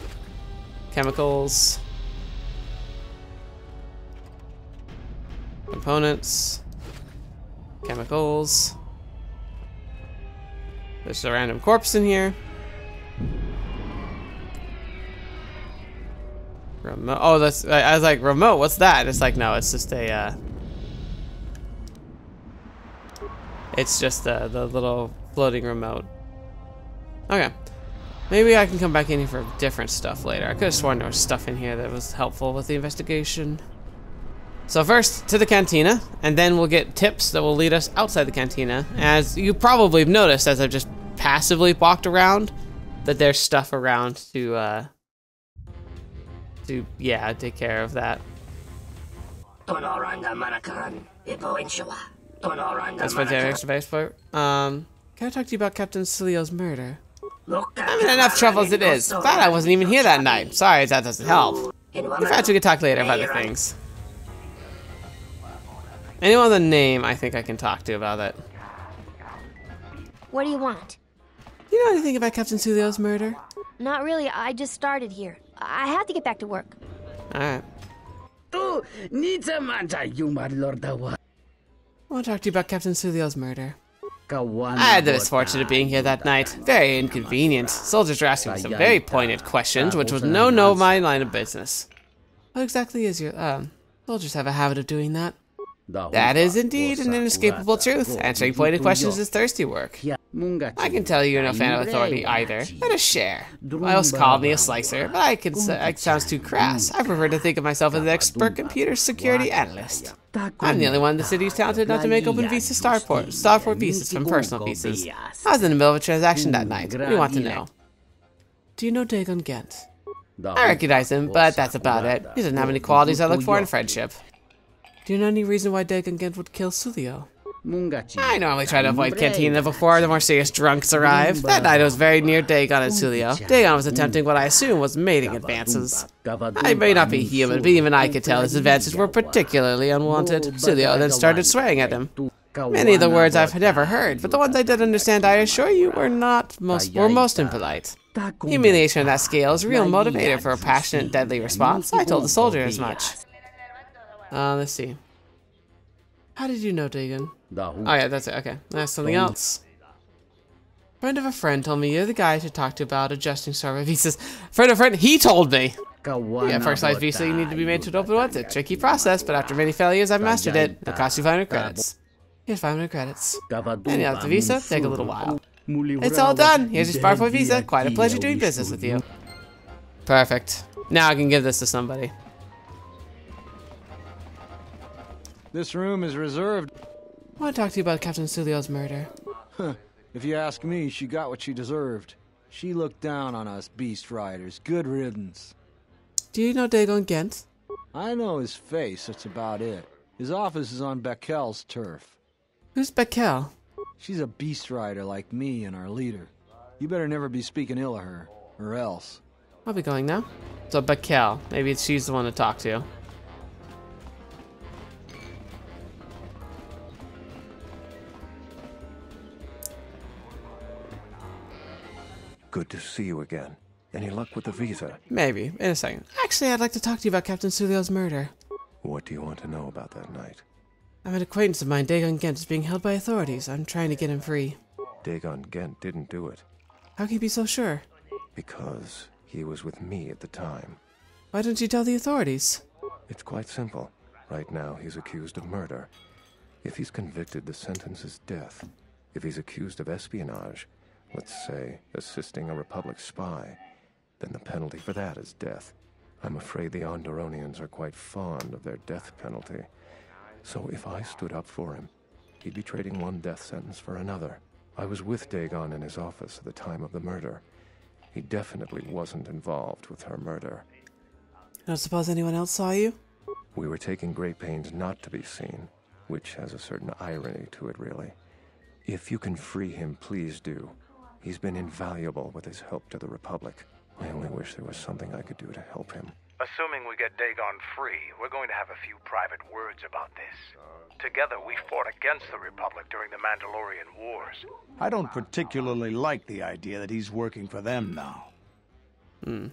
chemicals, components, chemicals. There's a random corpse in here. Remote. Oh, that's. I was like, remote. What's that? It's like, no, it's just a. It's just the little floating remote. Okay. Maybe I can come back in here for different stuff later. I could have sworn there was stuff in here that was helpful with the investigation. So first, to the cantina, and then we'll get tips that will lead us outside the cantina. As you probably have noticed, as I've just passively walked around, that there's stuff around to yeah, take care of that. That's my extra base part. Can I talk to you about Captain Sulio's murder? I'm in enough trouble as it is. Glad I wasn't even here that night. Sorry, that doesn't help. Perhaps we could talk later about other things. Anyone with a name, I think I can talk to about it. What do you want? Do you know anything about Captain Sulio's murder? Not really. I just started here. I have to get back to work. Alright. I want to talk to you about Captain Sulio's murder. I had the misfortune of being here that night. Very inconvenient. Soldiers were asking me some very pointed questions, which was no my line of business. What exactly is your, soldiers have a habit of doing that. That is indeed an inescapable truth. Answering pointed questions is thirsty work. I can tell you're no fan of authority either. Let us share. Most call me a slicer, but it sounds too crass. I prefer to think of myself as an expert computer security analyst. I'm the only one in the city who's talented enough to make open visa starport visas from personal visas. I was in the middle of a transaction that night. What do you want to know? Do you know Dagon Gent? I recognize him, but that's about it. He doesn't have any qualities I look for in friendship. Do you know any reason why Dagon Gent would kill Sulio? I normally try to avoid Cantina before the more serious drunks arrive. That night I was very near Dagon and Sulio. Dagon was attempting what I assume was mating advances. I may not be human, but even I could tell his advances were particularly unwanted. Sulio then started swearing at him. Many of the words I've never heard, but the ones I did understand, I assure you, were most impolite. Humiliation on that scale is a real motivator for a passionate, deadly response. I told the soldier as much. Let's see. How did you know Dagon? Oh yeah, that's it. Okay, that's something else. Friend of a friend told me you're the guy to talk to about adjusting starport visas. Friend of a friend, he told me. Yeah, first size visa you need to be made to open once. It's a tricky process, but after many failures, I've mastered it. It'll cost you 500 credits. Here's 500 credits. And out the visa, take a little while. It's all done. Here's your starport visa. Quite a pleasure doing business with you. Perfect. Now I can give this to somebody. This room is reserved. I want to talk to you about Captain Sulio's murder. Huh. If you ask me, she got what she deserved. She looked down on us beast riders. Good riddance. Do you know Dagon Gent? I know his face, that's about it. His office is on Bekel's turf. Who's Bekel? She's a beast rider like me and our leader. You better never be speaking ill of her, or else. I'll be going now. So Bekel, maybe she's the one to talk to. Good to see you again. Any luck with the visa? Maybe. In a second. Actually, I'd like to talk to you about Captain Sulio's murder. What do you want to know about that night? I'm an acquaintance of mine, Dagon Gent, is being held by authorities. I'm trying to get him free. Dagon Gent didn't do it. How can you be so sure? Because he was with me at the time. Why didn't you tell the authorities? It's quite simple. Right now, he's accused of murder. If he's convicted, the sentence is death. If he's accused of espionage, let's say assisting a Republic spy, then the penalty for that is death. I'm afraid the Onderonians are quite fond of their death penalty. So if I stood up for him, he'd be trading one death sentence for another. I was with Dagon in his office at the time of the murder. He definitely wasn't involved with her murder. I don't suppose anyone else saw you? We were taking great pains not to be seen, which has a certain irony to it, really. If you can free him, please do. He's been invaluable with his help to the Republic. I only wish there was something I could do to help him. Assuming we get Dagon free, we're going to have a few private words about this. Together, we fought against the Republic during the Mandalorian Wars. I don't particularly like the idea that he's working for them now. Do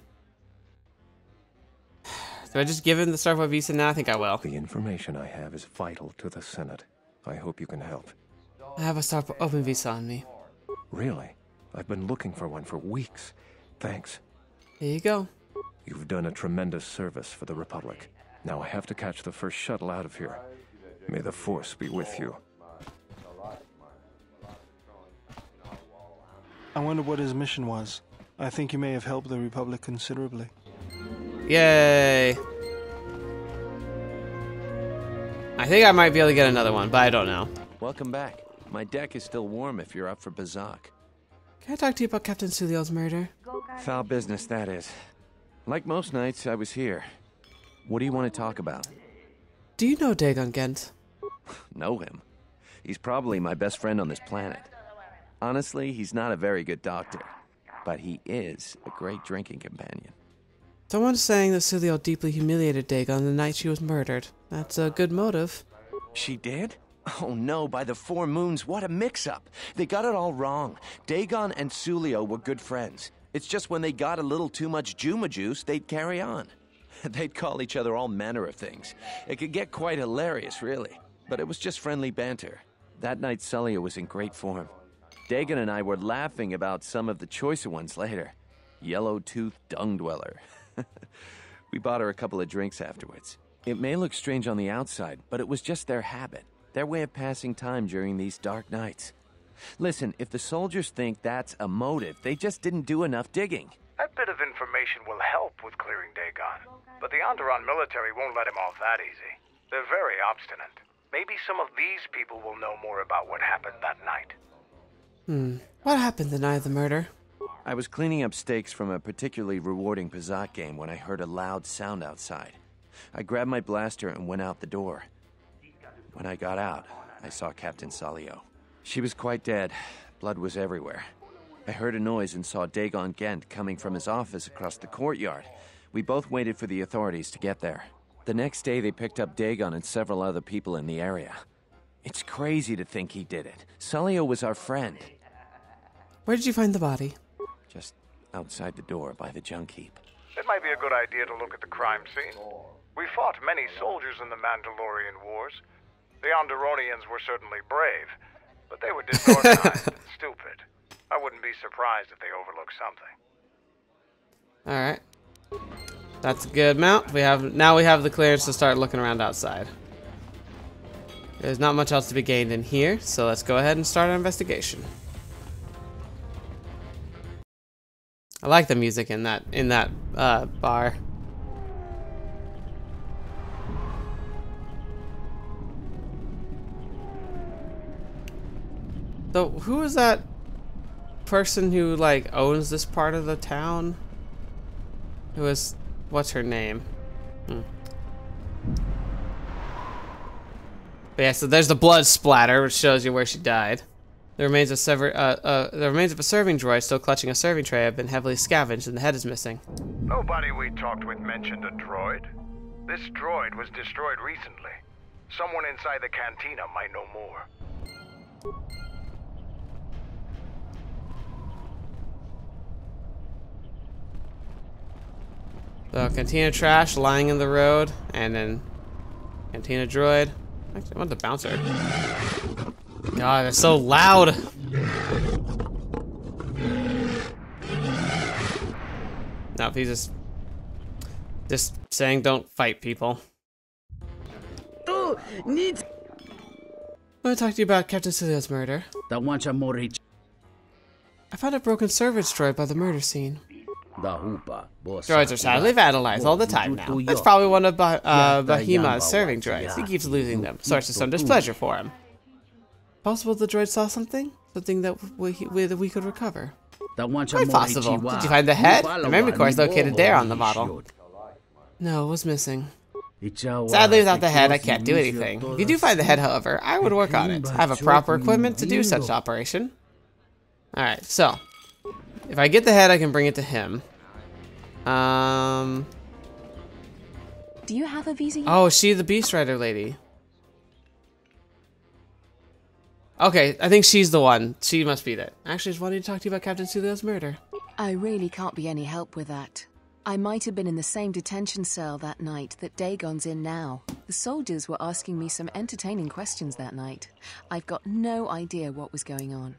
I just give him the Starport visa now? I think I will. The information I have is vital to the Senate. I hope you can help. I have a Starport open visa on me. Really? I've been looking for one for weeks. Thanks. Here you go. You've done a tremendous service for the Republic. Now I have to catch the first shuttle out of here. May the Force be with you. I wonder what his mission was. I think he may have helped the Republic considerably. Yay! I think I might be able to get another one, but I don't know. Welcome back. My deck is still warm if you're up for Bazak. Can I talk to you about Captain Sulio's murder? Foul business, that is. Like most nights, I was here. What do you want to talk about? Do you know Dagon Gent? Know him? He's probably my best friend on this planet. Honestly, he's not a very good doctor, but he is a great drinking companion. Someone's saying that Sulio deeply humiliated Dagon the night she was murdered. That's a good motive. She did? Oh no, by the 4 moons, what a mix-up. They got it all wrong. Dagon and Sulio were good friends. It's just when they got a little too much Juma juice, they'd carry on. They'd call each other all manner of things. It could get quite hilarious, really. But it was just friendly banter. That night, Sulio was in great form. Dagon and I were laughing about some of the choicer ones later. Yellow-toothed dung dweller. We bought her a couple of drinks afterwards. It may look strange on the outside, but it was just their habit. Their way of passing time during these dark nights. Listen, if the soldiers think that's a motive, they just didn't do enough digging. That bit of information will help with clearing Dagon, but the Onderon military won't let him off that easy. They're very obstinate. Maybe some of these people will know more about what happened that night. What happened the night of the murder? I was cleaning up stakes from a particularly rewarding Pazak game when I heard a loud sound outside. I grabbed my blaster and went out the door. When I got out, I saw Captain Sulio. She was quite dead. Blood was everywhere. I heard a noise and saw Dagon Gent coming from his office across the courtyard. We both waited for the authorities to get there. The next day, they picked up Dagon and several other people in the area. It's crazy to think he did it. Sulio was our friend. Where did you find the body? Just outside the door by the junk heap. It might be a good idea to look at the crime scene. We fought many soldiers in the Mandalorian Wars. The Onderonians were certainly brave, but they were disorganized and stupid. I wouldn't be surprised if they overlooked something. Alright. That's a good mount. Now we have the clearance to start looking around outside. There's not much else to be gained in here, so let's go ahead and start our investigation. I like the music in that bar. Though, who is that person who, like, owns this part of the town? Who is... What's her name? But yeah, so there's the blood splatter, which shows you where she died. The remains of a serving droid still clutching a serving tray have been heavily scavenged, and the head is missing. Nobody we talked with mentioned a droid. This droid was destroyed recently. Someone inside the cantina might know more. So, cantina trash lying in the road, and then cantina droid. Actually, I want the bouncer. God, it's so loud. No, he's just saying don't fight people. Oh, need. I want to talk to you about Captain Celia's murder. I found a broken service droid by the murder scene. Droids are sadly vandalized all the time now. That's probably one of Bahima's serving droids. He keeps losing them. Source of some displeasure for him. Possible the droid saw something? Something that we could recover. Quite possible. Did you find the head? The memory core is located there on the model. No, it was missing. Sadly, without the head, I can't do anything. If you do find the head, however, I would work on it. I have a proper equipment to do such operation. Alright, so. If I get the head, I can bring it to him. Do you have a visa yet? Oh, is she the Beast Rider lady? Okay, I think she's the one. She must be that. Actually, I just wanted to talk to you about Captain Celia's murder. I really can't be any help with that. I might have been in the same detention cell that night that Dagon's in now. The soldiers were asking me some entertaining questions that night. I've got no idea what was going on.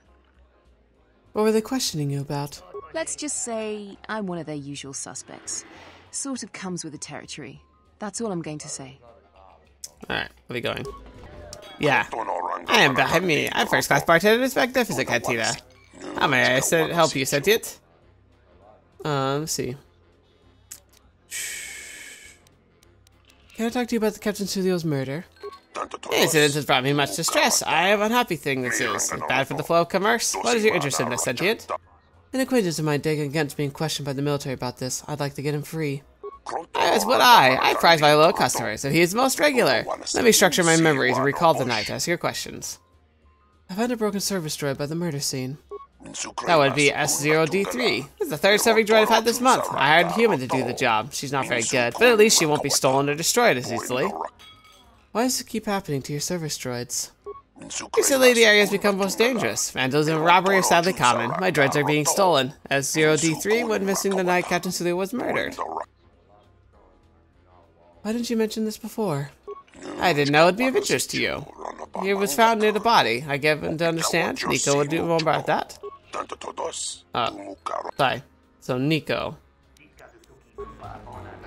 What were they questioning you about? Let's just say I'm one of their usual suspects. Sort of comes with the territory. That's all I'm going to say. Alright, where are we going? Yeah. I am Bahimi. I'm first class bartender at Magnificent Cantina. How may I help you, Sentient? Let's see. Can I talk to you about the Captain Celia's murder? The incident has brought me much distress. I am unhappy thing this is. It's bad for the flow of commerce. What is your interest in this, Sentient? An acquaintance of mine, Dagon Gent's being questioned by the military about this. I'd like to get him free. As would I. I prize my loyal customers, and he is most regular. Let me structure my memories and recall the night to ask your questions. I found a broken service droid by the murder scene. That would be S0D3. It's the third serving droid I've had this month. I hired a human to do the job. She's not very good, but at least she won't be stolen or destroyed as easily. Why does it keep happening to your service droids? Recently, the area has become most dangerous. Vandalism and robbery are sadly common. My droids are being stolen. S0D3 went missing the night Captain Celia was murdered. Why didn't you mention this before? I didn't know it'd be of interest to you. It was found near the body. I gave him to understand. Nico would do more about that. Sorry. So Nico.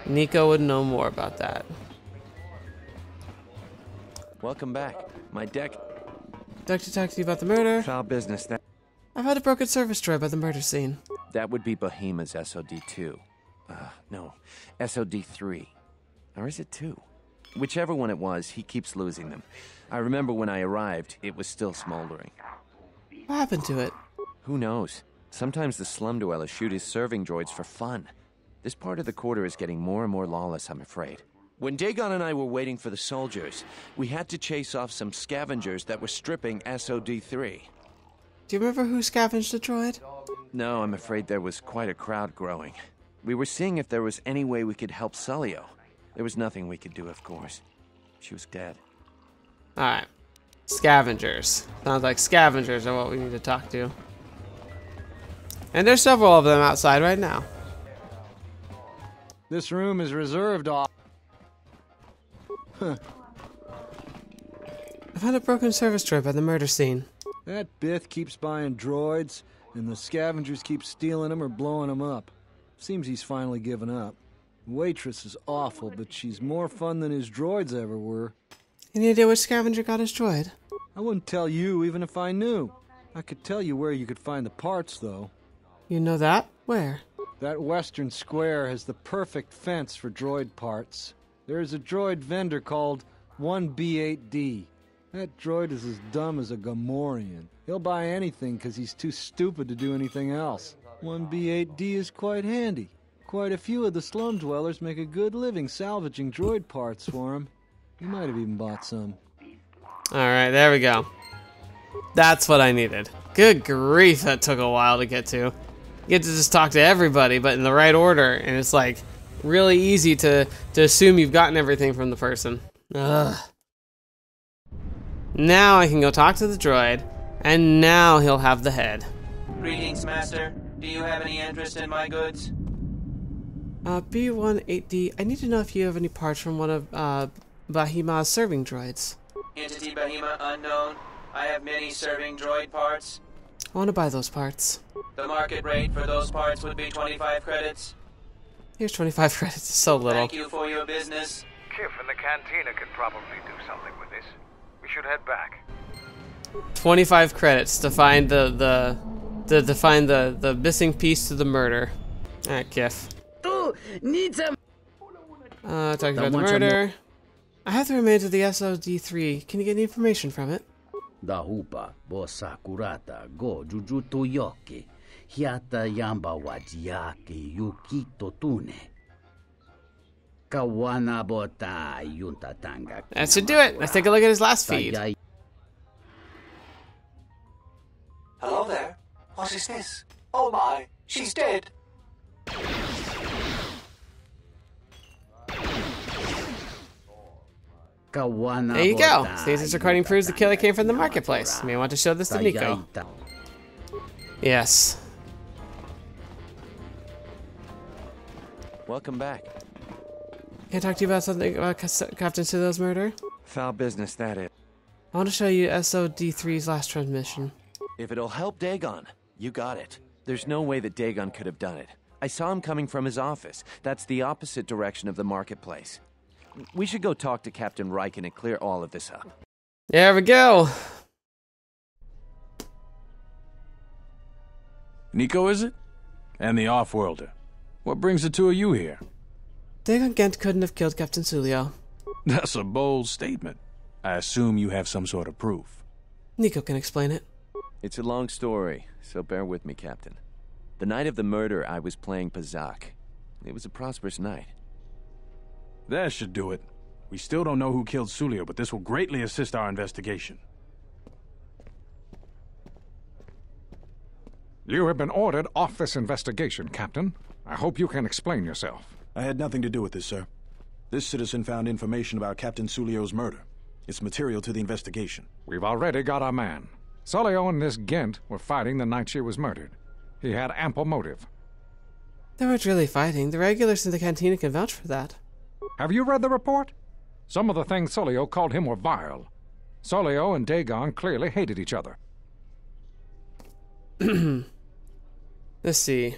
Nico would know more about that. Welcome back. My deck. I'd like to talk to you about the murder. Foul business. I've had a broken service droid by the murder scene. That would be Bahima's SOD-2. No, SOD-3. Or is it 2? Whichever one it was, he keeps losing them. I remember when I arrived, it was still smoldering. What happened to it? Who knows? Sometimes the slum dwellers shoot his serving droids for fun. This part of the quarter is getting more and more lawless, I'm afraid. When Dagon and I were waiting for the soldiers, we had to chase off some scavengers that were stripping SOD-3. Do you remember who scavenged the droid? No, I'm afraid there was quite a crowd growing. We were seeing if there was any way we could help Celio. There was nothing we could do, of course. She was dead. Alright. Scavengers. Sounds like scavengers are what we need to talk to. And there's several of them outside right now. This room is reserved off. I've had a broken service droid by the murder scene. That Bith keeps buying droids, and the scavengers keep stealing them or blowing them up. Seems he's finally given up. The waitress is awful, but she's more fun than his droids ever were. Any idea which scavenger got his droid? I wouldn't tell you even if I knew. I could tell you where you could find the parts, though. You know that? Where? That western square has the perfect fence for droid parts. There is a droid vendor called 1B8D. That droid is as dumb as a Gamorrean. He'll buy anything because he's too stupid to do anything else. 1B8D is quite handy. Quite a few of the slum dwellers make a good living salvaging droid parts for him. He might have even bought some. Alright, there we go. That's what I needed. Good grief, that took a while to get to. You get to just talk to everybody, but in the right order, and it's like really easy to assume you've gotten everything from the person. Ugh. Now I can go talk to the droid, and now he'll have the head. Greetings, Master. Do you have any interest in my goods? B18D, I need to know if you have any parts from one of Bahima's serving droids. Entity Bahima unknown. I have many serving droid parts. I want to buy those parts. The market rate for those parts would be 25 credits. Here's 25 credits, it's so little. Thank you for your business. Kif and the cantina can probably do something with this. We should head back. 25 credits to find the missing piece to the murder. Alright, Kif. Need some. Talking about the murder. I have the remains of the SOD3. Can you get any information from it? Da hupa bo sakurata go jujuto yoki hiata yamba wajiaki yukito tune kawana bota yunta tanga. That should do it. Let's take a look at his last feed. Hello there. What is this? Oh my, she's dead. There you go. Seems this recording proves the killer came from the marketplace. You may want to show this to Nico. Yes. Welcome back. Can I talk to you about something about Captain Silo's murder? Foul business, that is. I want to show you SOD3's last transmission. If it'll help Dagon, you got it. There's no way that Dagon could have done it. I saw him coming from his office. That's the opposite direction of the marketplace. We should go talk to Captain Riken and clear all of this up. There we go. Nico, is it? And the off-worlder. What brings the two of you here? Dagon Gent couldn't have killed Captain Sulio. That's a bold statement. I assume you have some sort of proof. Nico can explain it. It's a long story, so bear with me, Captain. The night of the murder, I was playing Pazak. It was a prosperous night. That should do it. We still don't know who killed Sulio, but this will greatly assist our investigation. You have been ordered off this investigation, Captain. I hope you can explain yourself. I had nothing to do with this, sir. This citizen found information about Captain Sulio's murder. It's material to the investigation. We've already got our man. Sulio and this Gent were fighting the night she was murdered. He had ample motive. They weren't really fighting. The regulars in the cantina can vouch for that. Have you read the report? Some of the things Sulio called him were vile. Sulio and Dagon clearly hated each other. Let's see.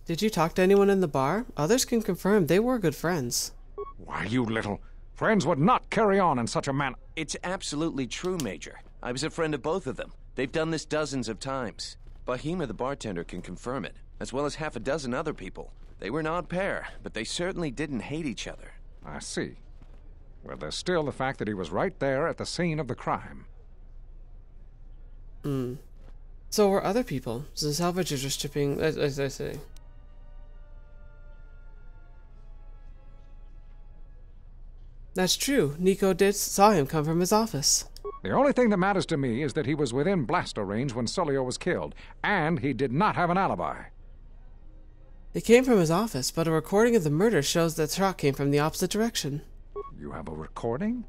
Did you talk to anyone in the bar? Others can confirm they were good friends. Why, you little... Friends would not carry on in such a manner. It's absolutely true, Major. I was a friend of both of them. They've done this dozens of times. Bahima, the bartender, can confirm it, as well as half a dozen other people. They were an odd pair, but they certainly didn't hate each other. I see. Well, there's still the fact that he was right there at the scene of the crime. So were other people. So the salvagers are stripping, as I say. That's true. Nico saw him come from his office. The only thing that matters to me is that he was within blaster range when Sulio was killed, and he did not have an alibi. It came from his office, but a recording of the murder shows that the shot came from the opposite direction. You have a recording?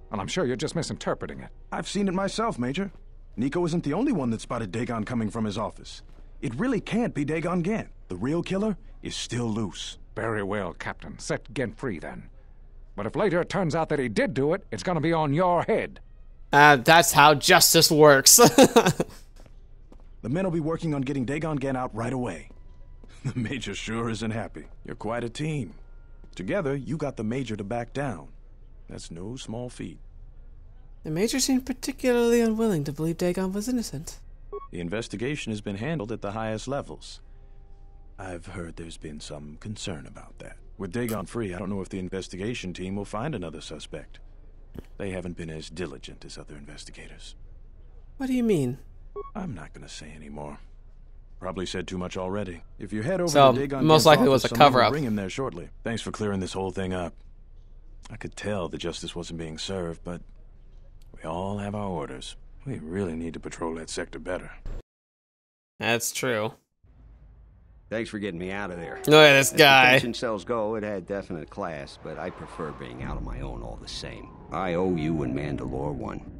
Well, I'm sure you're just misinterpreting it. I've seen it myself, Major. Nico isn't the only one that spotted Dagon coming from his office. It really can't be Dagon Gent. The real killer is still loose. Very well, Captain. Set Gent free, then. But if later it turns out that he did do it, it's going to be on your head. That's how justice works. The men will be working on getting Dagon Gent out right away. The Major sure isn't happy. You're quite a team. Together, you got the Major to back down. That's no small feat. The Major seemed particularly unwilling to believe Dagon was innocent. The investigation has been handled at the highest levels. I've heard there's been some concern about that. With Dagon free, I don't know if the investigation team will find another suspect. They haven't been as diligent as other investigators. What do you mean? I'm not gonna say anymore. Probably said too much already. If you head over So, to Dagon most Gent's likely it was office, a someone will cover-up. bring him there shortly. Thanks for clearing this whole thing up. I could tell the justice wasn't being served, but we all have our orders. We really need to patrol that sector better. That's true. Thanks for getting me out of there. Look at this guy. As detention cells go, it had definite class, but I prefer being out on my own all the same. I owe you and Mandalore one.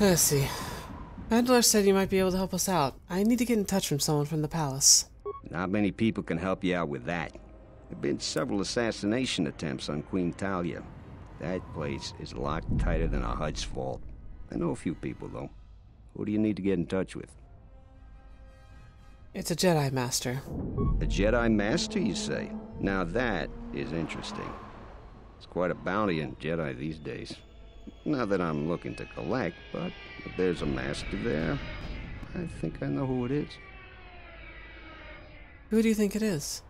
Let's see. Mandalore said you might be able to help us out. I need to get in touch with someone from the palace. Not many people can help you out with that. There have been several assassination attempts on Queen Talia. That place is locked tighter than a Hud's vault. I know a few people, though. Who do you need to get in touch with? It's a Jedi Master. A Jedi Master, you say? Now that is interesting. It's quite a bounty in Jedi these days. Not that I'm looking to collect, but if there's a master there, I think I know who it is. Who do you think it is?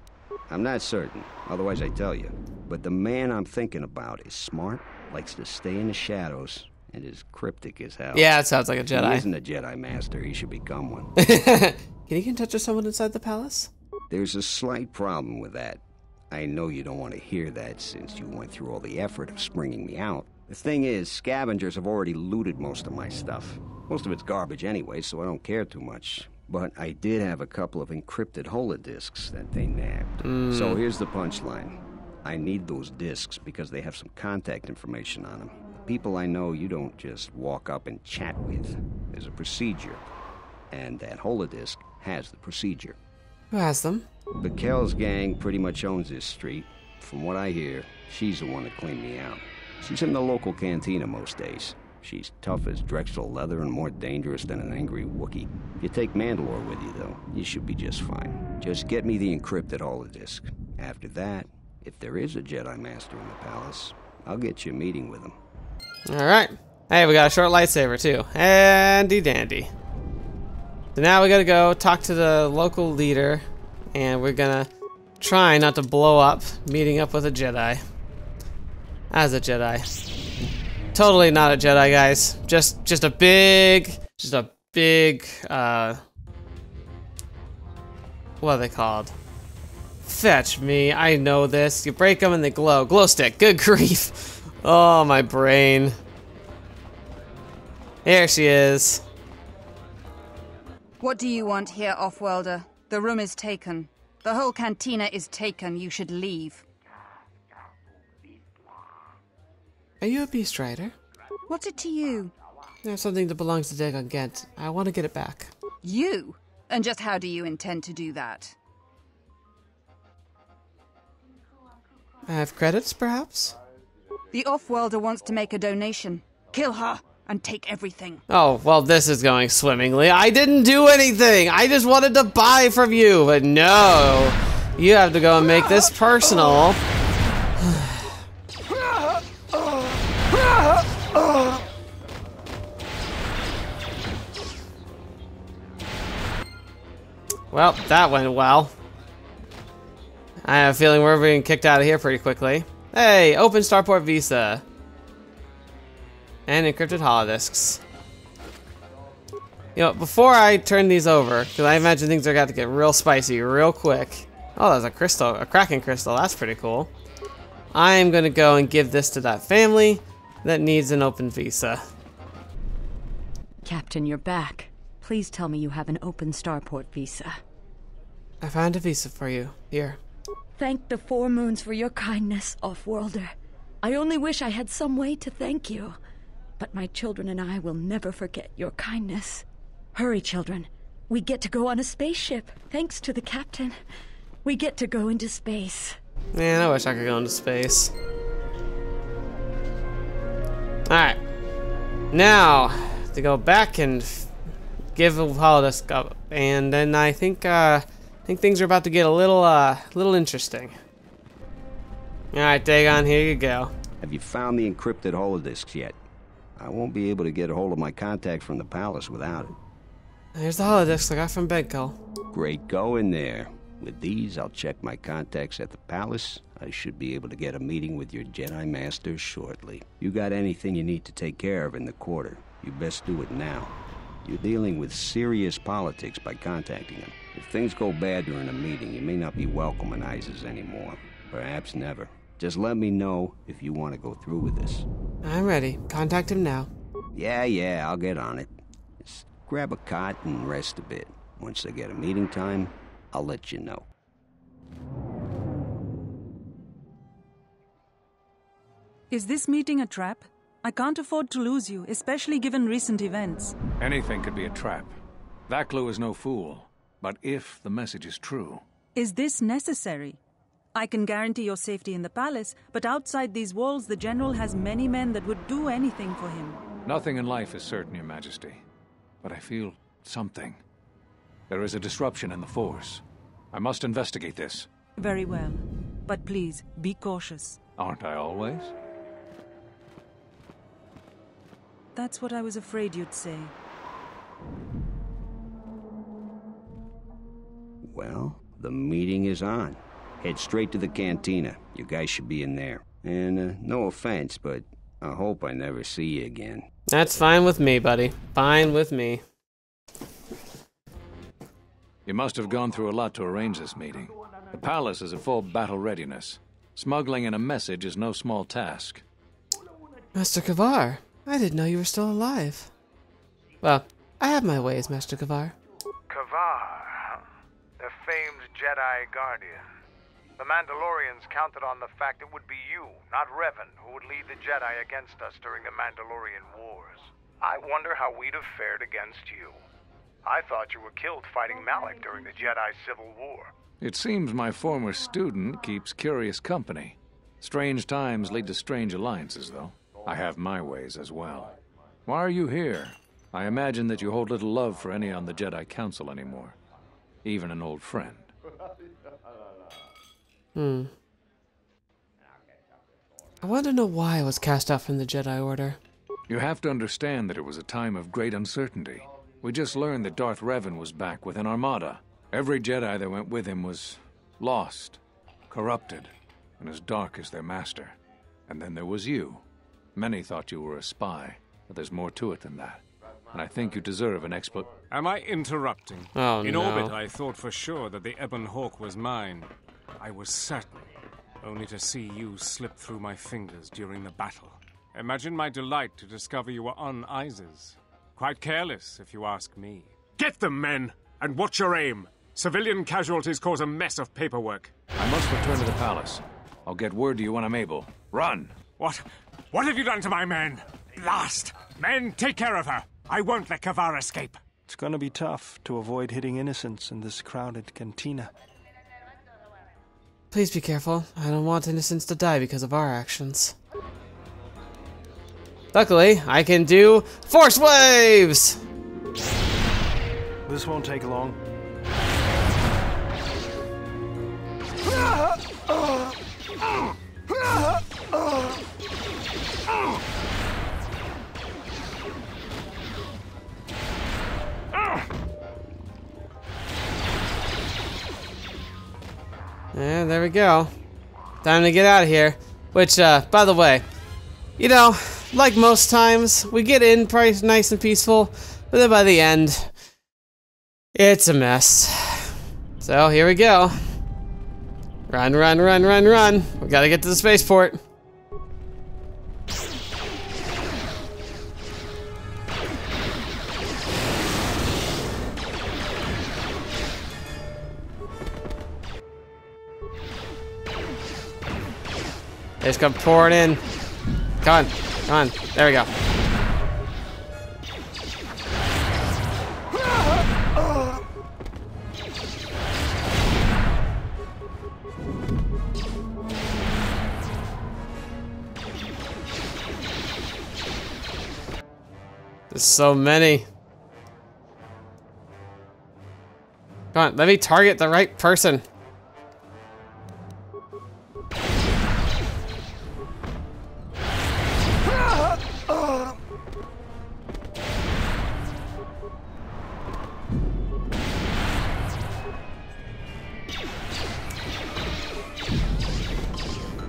I'm not certain, otherwise I'd tell you. But the man I'm thinking about is smart, likes to stay in the shadows, and is cryptic as hell. Yeah, it sounds like a Jedi. He isn't a Jedi Master, he should become one. Can you get in touch with someone inside the palace? There's a slight problem with that. I know you don't want to hear that since you went through all the effort of springing me out. The thing is, scavengers have already looted most of my stuff. Most of it's garbage anyway, so I don't care too much. But I did have a couple of encrypted holodisks that they nabbed. So here's the punchline. I need those disks because they have some contact information on them. People I know you don't just walk up and chat with. There's a procedure. And that holodisk has the procedure. Who has them? Bakel's gang pretty much owns this street. From what I hear, she's the one that cleaned me out. She's in the local cantina most days. She's tough as Drexel leather and more dangerous than an angry Wookiee. If you take Mandalore with you, though, you should be just fine. Just get me the encrypted holodisk. After that, if there is a Jedi Master in the palace, I'll get you a meeting with him. Alright. Hey, we got a short lightsaber, too. Handy dandy. So now we gotta go talk to the local leader, and we're gonna try not to blow up meeting up with a Jedi. As a Jedi. Totally not a Jedi, guys. Just a big, what are they called? Fetch me, I know this. You break them and they glow. Glow stick, good grief. Oh, my brain. Here she is. What do you want here, Offworlder? The room is taken. The whole cantina is taken. You should leave. Are you a beast rider? What's it to you? I have something that belongs to Dagon Gent. I want to get it back. You? And just how do you intend to do that? I have credits, perhaps? The Offworlder wants to make a donation. Kill her and take everything. Oh, well, this is going swimmingly. I didn't do anything! I just wanted to buy from you, but no! You have to go and make this personal. Well, that went well. I have a feeling we're being kicked out of here pretty quickly. Hey, open starport visa. And encrypted holodisks. You know, before I turn these over, because I imagine things are going to get real spicy real quick. Oh, there's a crystal, a Kraken crystal. That's pretty cool. I'm going to go and give this to that family that needs an open visa. Captain, you're back. Please tell me you have an open starport visa. I found a visa for you. Here. Thank the Four Moons for your kindness, Offworlder. I only wish I had some way to thank you. But my children and I will never forget your kindness. Hurry, children. We get to go on a spaceship. Thanks to the captain. We get to go into space. Man, I wish I could go into space. Alright. Now, to go back and give a holodisk up. And then I think things are about to get a little interesting. Alright, Dagon, here you go. Have you found the encrypted holodisks yet? I won't be able to get a hold of my contact from the palace without it. Here's the holodisks I got from Bedco. Great going there. With these, I'll check my contacts at the palace. I should be able to get a meeting with your Jedi Master shortly. You got anything you need to take care of in the quarter, You best do it now. You're dealing with serious politics by contacting him. If things go bad during a meeting, you may not be welcome in Iziz anymore. Perhaps never. Just let me know if you want to go through with this. I'm ready. Contact him now. Yeah, I'll get on it. Just grab a cot and rest a bit. Once they get a meeting time, I'll let you know. Is this meeting a trap? I can't afford to lose you, especially given recent events. Anything could be a trap. Vaklu is no fool. But if the message is true... Is this necessary? I can guarantee your safety in the palace, but outside these walls the General has many men that would do anything for him. Nothing in life is certain, Your Majesty. But I feel something. There is a disruption in the Force. I must investigate this. Very well. But please, be cautious. Aren't I always? That's what I was afraid you'd say. Well, the meeting is on. Head straight to the cantina. You guys should be in there. And, no offense, but I hope I never see you again. That's fine with me, buddy. Fine with me. You must have gone through a lot to arrange this meeting. The palace is at full battle readiness. Smuggling in a message is no small task. Master Kavar, I didn't know you were still alive. Well, I have my ways, Master Kavar. Kavar, the famed Jedi Guardian. The Mandalorians counted on the fact it would be you, not Revan, who would lead the Jedi against us during the Mandalorian Wars. I wonder how we'd have fared against you. I thought you were killed fighting Malak during the Jedi Civil War. It seems my former student keeps curious company. Strange times lead to strange alliances, though. I have my ways as well. Why are you here? I imagine that you hold little love for any on the Jedi Council anymore. Even an old friend. I want to know why I was cast out from the Jedi Order. You have to understand that it was a time of great uncertainty. We just learned that Darth Revan was back with an armada. Every Jedi that went with him was lost, corrupted, and as dark as their master. And then there was you. Many thought you were a spy, but there's more to it than that. And I think you deserve an Am I interrupting? Oh, In no. orbit, I thought for sure that the Ebon Hawk was mine. I was certain, only to see you slip through my fingers during the battle. Imagine my delight to discover you were on Iziz. Quite careless, if you ask me. Get them, men! And watch your aim! Civilian casualties cause a mess of paperwork. I must return to the palace. I'll get word to you when I'm able. Run! What have you done to my men? Blast! Men, take care of her! I won't let Kavar escape. It's gonna be tough to avoid hitting innocents in this crowded cantina. Please be careful. I don't want innocents to die because of our actions. Luckily, I can do Force Waves! This won't take long. And there we go. Time to get out of here. Which, by the way, you know, like most times, we get in pretty nice and peaceful, but then by the end, it's a mess. So here we go. Run, run, run, run, run. We gotta get to the spaceport. They just come pouring in. Come on, come on. There we go. There's so many. Come on, let me target the right person.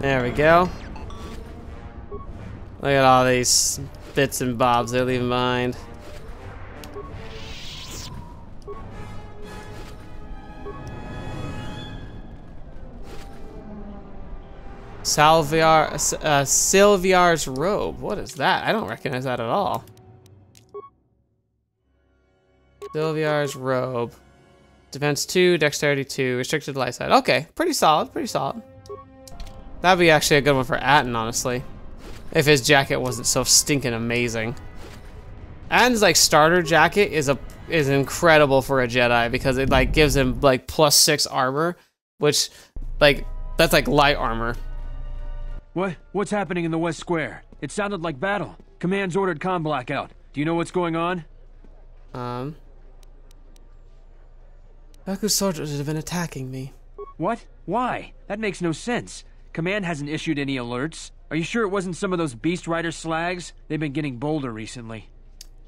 There we go. Look at all these bits and bobs they're leaving behind. Sylviar's robe. What is that? I don't recognize that at all. Sylviar's robe. Defense 2, dexterity 2, restricted light side. Okay, pretty solid, pretty solid. That'd be actually a good one for Atten, honestly. If his jacket wasn't so stinking amazing. Atten's like starter jacket is incredible for a Jedi because it like gives him like +6 armor, which like that's like light armor. What's happening in the West Square? It sounded like battle. Command's ordered comm blackout. Do you know what's going on? Vaklu's soldiers have been attacking me. What? Why? That makes no sense. Command hasn't issued any alerts. Are you sure it wasn't some of those Beast Rider slags? They've been getting bolder recently.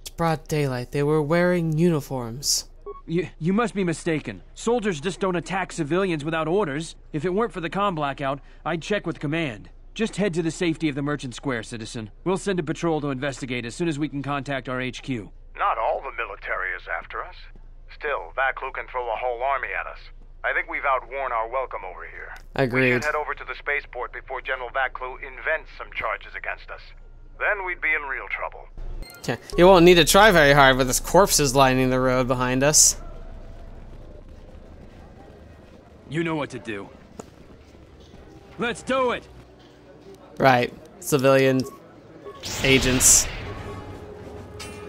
It's broad daylight. They were wearing uniforms. You must be mistaken. Soldiers just don't attack civilians without orders. If it weren't for the comm blackout, I'd check with Command. Just head to the safety of the Merchant Square, citizen. We'll send a patrol to investigate as soon as we can contact our HQ. Not all the military is after us. Still, Vaklu can throw a whole army at us. I think we've outworn our welcome over here. Agreed. We should head over to the spaceport before General Vaklu invents some charges against us. Then we'd be in real trouble. Yeah, you won't need to try very hard with his corpses lining the road behind us. You know what to do. Let's do it! Right. Civilian agents.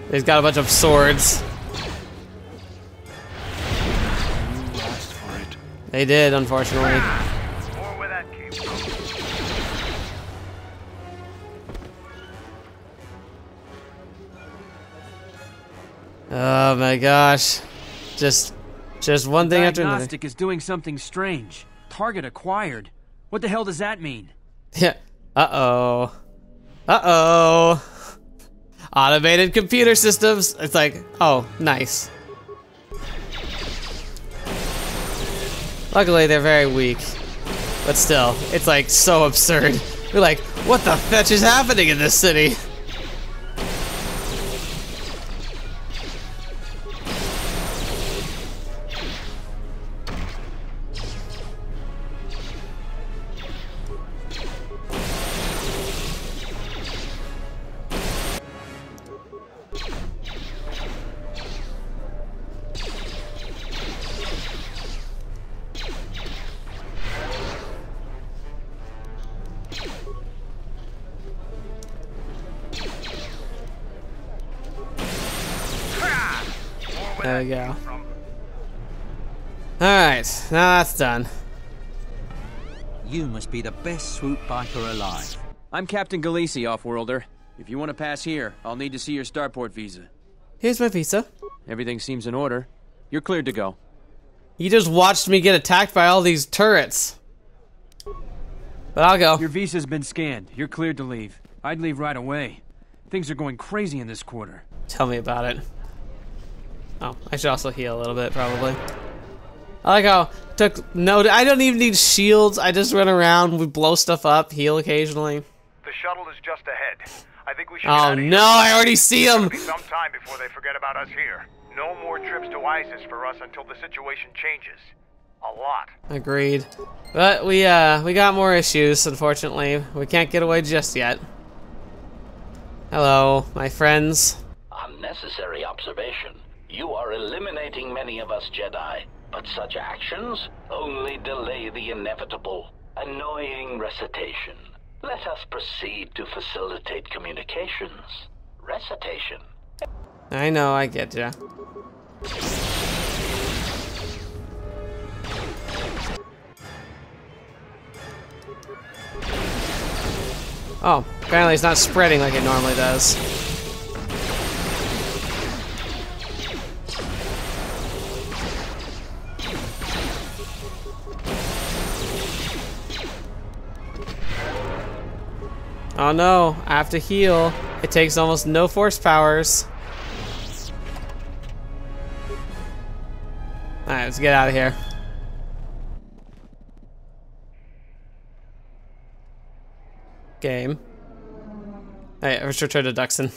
They've got a bunch of swords. They did, unfortunately. Oh my gosh. Just one thing after another. Diagnostic is doing something strange. Target acquired. What the hell does that mean? Yeah. Uh-oh. Uh-oh. Automated computer systems. It's like, oh, nice. Luckily, they're very weak. But still, it's like so absurd. We're like, what the fetch is happening in this city? There we go. Alright, now that's done. You must be the best swoop biker alive. I'm Captain Galisi, Offworlder. If you want to pass here, I'll need to see your starport visa. Here's my visa. Everything seems in order. You're cleared to go. You just watched me get attacked by all these turrets. But I'll go. Your visa's been scanned. You're cleared to leave. I'd leave right away. Things are going crazy in this quarter. Tell me about it. Oh, I should also heal a little bit, probably. I like how I don't even need shields. I just run around, we blow stuff up, heal occasionally. The shuttle is just ahead. I think we should. Oh no! I already see them. It'll be some time before they forget about us here. No more trips to Iziz for us until the situation changes. A lot. Agreed. But we got more issues. Unfortunately, we can't get away just yet. Hello, my friends. Unnecessary observation. You are eliminating many of us Jedi, but such actions only delay the inevitable. Annoying recitation. Let us proceed to facilitate communications. Recitation. I know, I get ya. Oh, apparently it's not spreading like it normally does. Oh no, I have to heal. It takes almost no force powers. Alright, let's get out of here. Game. Alright, let's return to Duxon.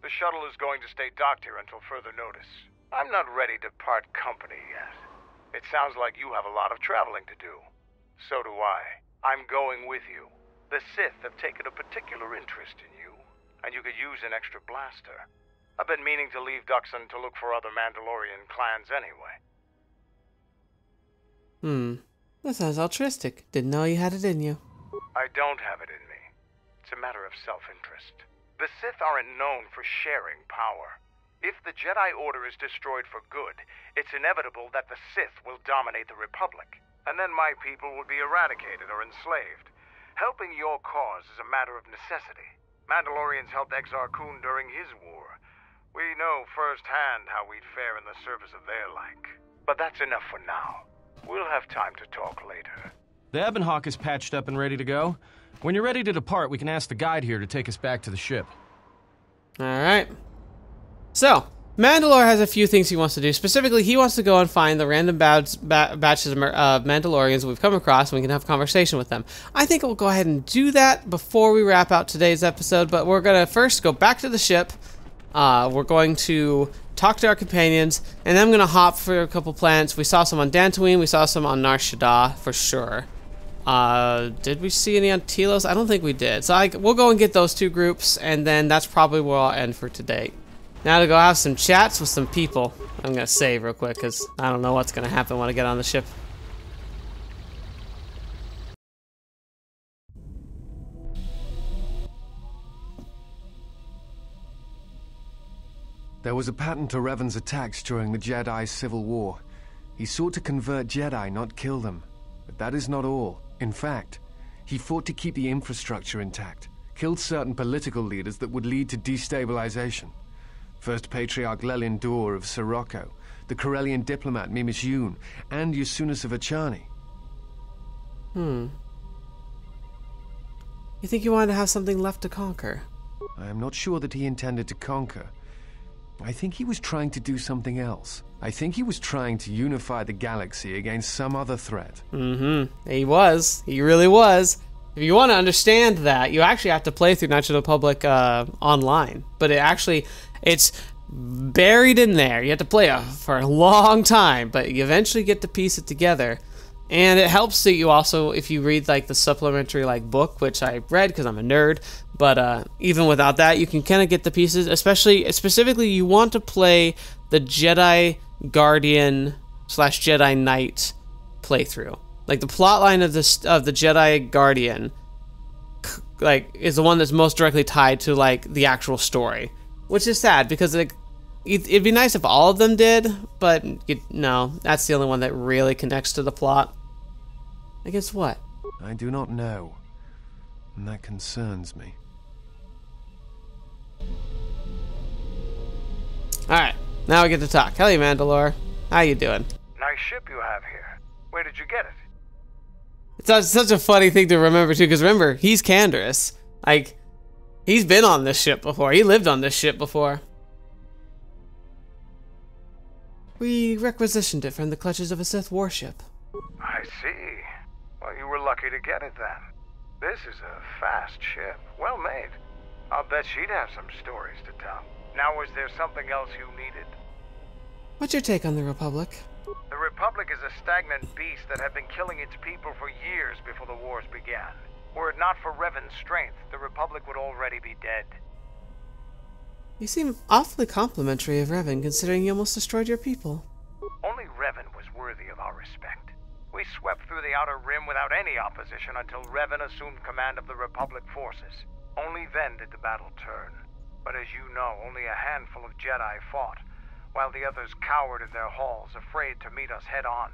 The shuttle is going to stay docked here until further notice. I'm not ready to part company yet. It sounds like you have a lot of traveling to do. So do I. I'm going with you. The Sith have taken a particular interest in you, and you could use an extra blaster. I've been meaning to leave Duxon to look for other Mandalorian clans anyway. That sounds altruistic. Didn't know you had it in you. I don't have it in me. It's a matter of self-interest. The Sith aren't known for sharing power. If the Jedi Order is destroyed for good, it's inevitable that the Sith will dominate the Republic, and then my people will be eradicated or enslaved. Helping your cause is a matter of necessity. Mandalorians helped Exar Kun during his war. We know firsthand how we'd fare in the service of their like. But that's enough for now. We'll have time to talk later. The Ebon Hawk is patched up and ready to go. When you're ready to depart, we can ask the guide here to take us back to the ship. Alright. So, Mandalore has a few things he wants to do. Specifically, he wants to go and find the random batches of Mandalorians we've come across, and we can have a conversation with them. I think we'll go ahead and do that before we wrap out today's episode, but we're going to first go back to the ship. We're going to talk to our companions, and then I'm going to hop for a couple planets. We saw some on Dantooine, we saw some on Nar Shaddaa, for sure. Did we see any on Telos? I don't think we did. So we'll go and get those two groups, and then that's probably where I'll end for today. Now to go have some chats with some people. I'm gonna save real quick, because I don't know what's gonna happen when I get on the ship. There was a pattern to Revan's attacks during the Jedi Civil War. He sought to convert Jedi, not kill them. But that is not all. In fact, he fought to keep the infrastructure intact, killed certain political leaders that would lead to destabilization. First Patriarch Lelin Dur of Sirocco, the Corellian diplomat Mimis Yoon, and Yusunas of Achani. You think you wanted to have something left to conquer? I am not sure that he intended to conquer. I think he was trying to do something else. I think he was trying to unify the galaxy against some other threat. He was. He really was. If you want to understand that, you actually have to play through Knights of the Republic online. But it's buried in there. You have to play for a long time, but you eventually get to piece it together. And it helps that you also, if you read like the supplementary book, which I read because I'm a nerd, but even without that, you can kind of get the pieces. Specifically, you want to play the Jedi Guardian / Jedi Knight playthrough. Like the plotline of the Jedi Guardian, is the one that's most directly tied to the actual story, which is sad because it'd be nice if all of them did, but no, that's the only one that really connects to the plot. I guess what? I do not know, and that concerns me. Alright, now we get to talk. Hello, Mandalore. How you doing? Nice ship you have here. Where did you get it? It's such a funny thing to remember, too, because remember, he's Canderous. He's been on this ship before. He lived on this ship before. We requisitioned it from the clutches of a Sith warship. I see. Well, you were lucky to get it then. This is a fast ship. Well made. I'll bet she'd have some stories to tell. Now, was there something else you needed? What's your take on the Republic? The Republic is a stagnant beast that had been killing its people for years before the wars began. Were it not for Revan's strength, the Republic would already be dead. You seem awfully complimentary of Revan, considering you almost destroyed your people. Only Revan was worthy of our respect. We swept through the Outer Rim without any opposition until Revan assumed command of the Republic forces. Only then did the battle turn. But as you know, only a handful of Jedi fought, while the others cowered in their halls, afraid to meet us head-on.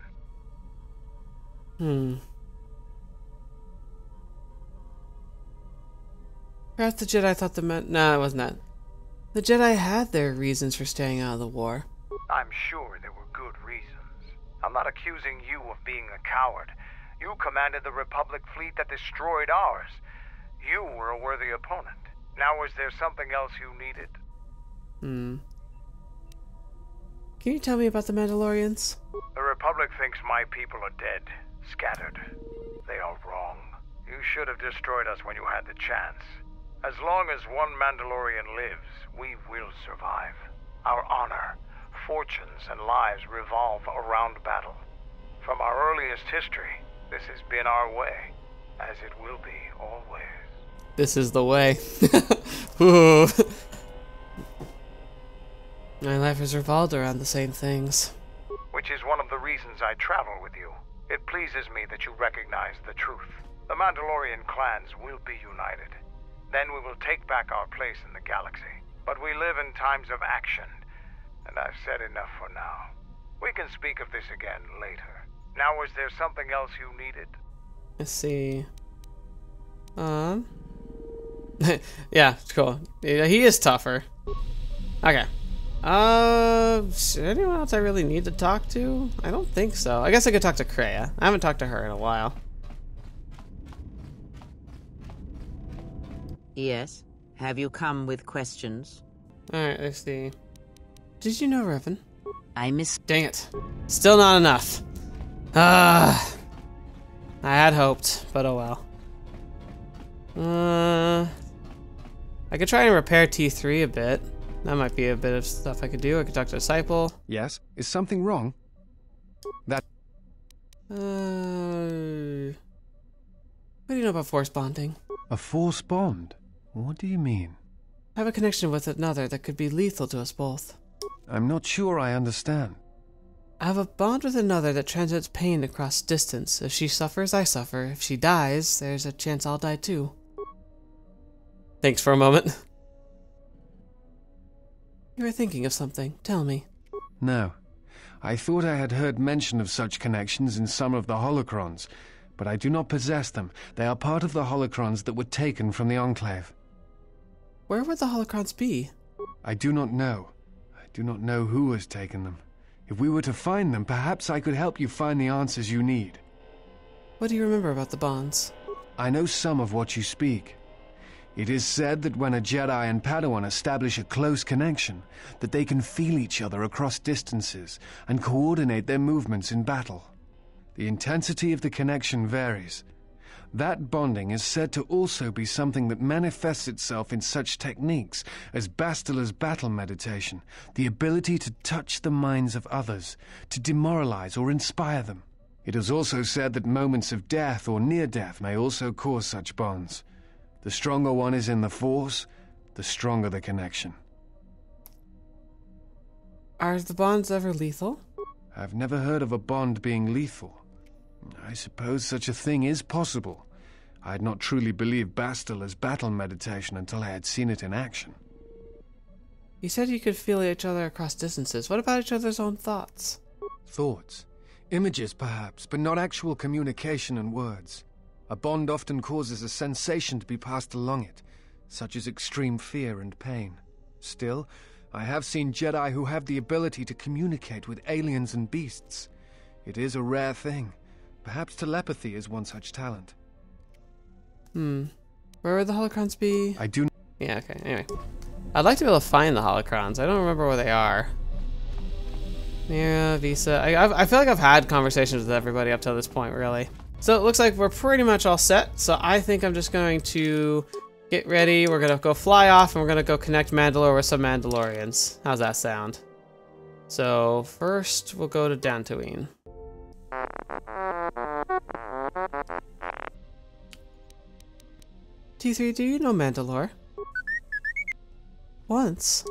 Perhaps the Jedi thought nah, it wasn't that. The Jedi had their reasons for staying out of the war. I'm sure there were good reasons. I'm not accusing you of being a coward. You commanded the Republic fleet that destroyed ours. You were a worthy opponent. Now, is there something else you needed? Can you tell me about the Mandalorians? The Republic thinks my people are dead, scattered. They are wrong. You should have destroyed us when you had the chance. As long as one Mandalorian lives, we will survive. Our honor, fortunes, and lives revolve around battle. From our earliest history, this has been our way, as it will be always. This is the way. Ooh. My life has revolved around the same things. Which is one of the reasons I travel with you. It pleases me that you recognize the truth. The Mandalorian clans will be united. Then we will take back our place in the galaxy. But we live in times of action, and I've said enough for now. We can speak of this again later. Now, is there something else you needed? Let's see. Yeah, cool. Yeah, he is tougher. Okay. Is there anyone else I really need to talk to? I don't think so. I guess I could talk to Kreia. I haven't talked to her in a while. Yes. Have you come with questions? Alright, let's see. Did you know Revan? Dang it. Still not enough. I had hoped, but oh well. I could try and repair T3 a bit. That might be a bit of stuff I could do. I could talk to Disciple. Yes? Is something wrong? That... What do you know about force bonding? A force bond? What do you mean? I have a connection with another that could be lethal to us both. I'm not sure I understand. I have a bond with another that transmits pain across distance. If she suffers, I suffer. If she dies, there's a chance I'll die too. Thanks for a moment. You were thinking of something. Tell me. No. I thought I had heard mention of such connections in some of the holocrons, but I do not possess them. They are part of the holocrons that were taken from the Enclave. Where would the holocrons be? I do not know. I do not know who has taken them. If we were to find them, perhaps I could help you find the answers you need. What do you remember about the bonds? I know some of what you speak. It is said that when a Jedi and Padawan establish a close connection, that they can feel each other across distances and coordinate their movements in battle. The intensity of the connection varies. That bonding is said to also be something that manifests itself in such techniques as Bastila's battle meditation, the ability to touch the minds of others, to demoralize or inspire them. It is also said that moments of death or near death may also cause such bonds. The stronger one is in the Force, the stronger the connection. Are the bonds ever lethal? I've never heard of a bond being lethal. I suppose such a thing is possible. I had not truly believed Bastila's battle meditation until I had seen it in action. You said you could feel each other across distances. What about each other's own thoughts? Thoughts. Images, perhaps, but not actual communication and words. A bond often causes a sensation to be passed along it, such as extreme fear and pain. Still, I have seen Jedi who have the ability to communicate with aliens and beasts. It is a rare thing. Perhaps telepathy is one such talent. Where would the holocrons be? I do... Yeah, okay, anyway. I'd like to be able to find the holocrons. I don't remember where they are. Mira, Visa... I feel like I've had conversations with everybody up till this point, really. So it looks like we're pretty much all set. So I think I'm just going to get ready. We're going to go fly off and we're going to go connect Mandalore with some Mandalorians. How's that sound? So first we'll go to Dantooine. T3, do you know Mandalore? Once.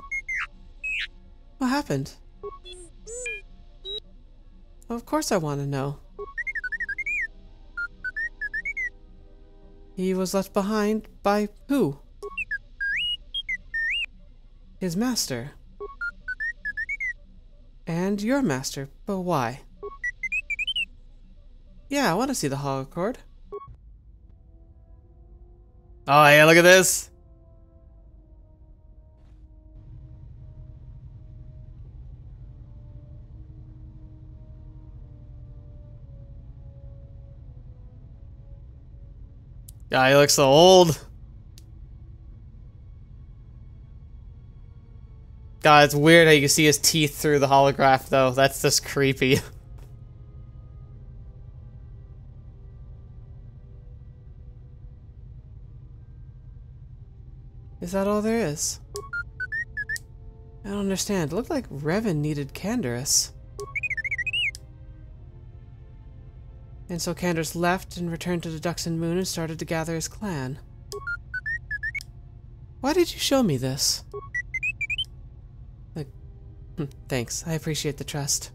What happened? Of course I want to know. He was left behind by who? His master. And your master, but why? Yeah, I want to see the holocord. Oh yeah, look at this. God, he looks so old. God, it's weird how you can see his teeth through the holograph, though. That's just creepy. Is that all there is? I don't understand. It looked like Revan needed Canderous. And so Canderous left and returned to the Duxon Moon and started to gather his clan. Why did you show me this? Thanks, I appreciate the trust.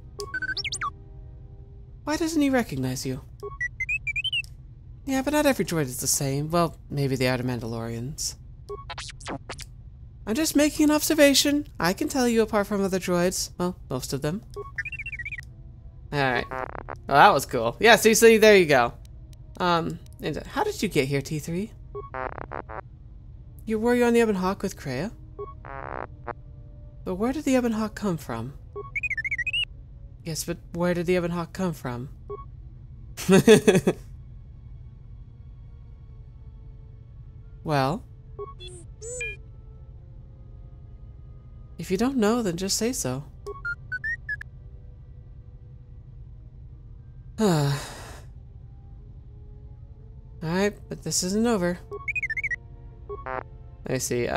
Why doesn't he recognize you? Yeah, but not every droid is the same. Well, maybe they are the Mandalorians. I'm just making an observation. I can tell you apart from other droids. Well, most of them. Alright. Well, that was cool. Yeah, see, there you go. And how did you get here, T3? Were you on the Ebon Hawk with Kreia? But where did the Ebon Hawk come from? Yes, but where did the Ebon Hawk come from? Well? If you don't know, then just say so. Alright, but this isn't over. Let me see,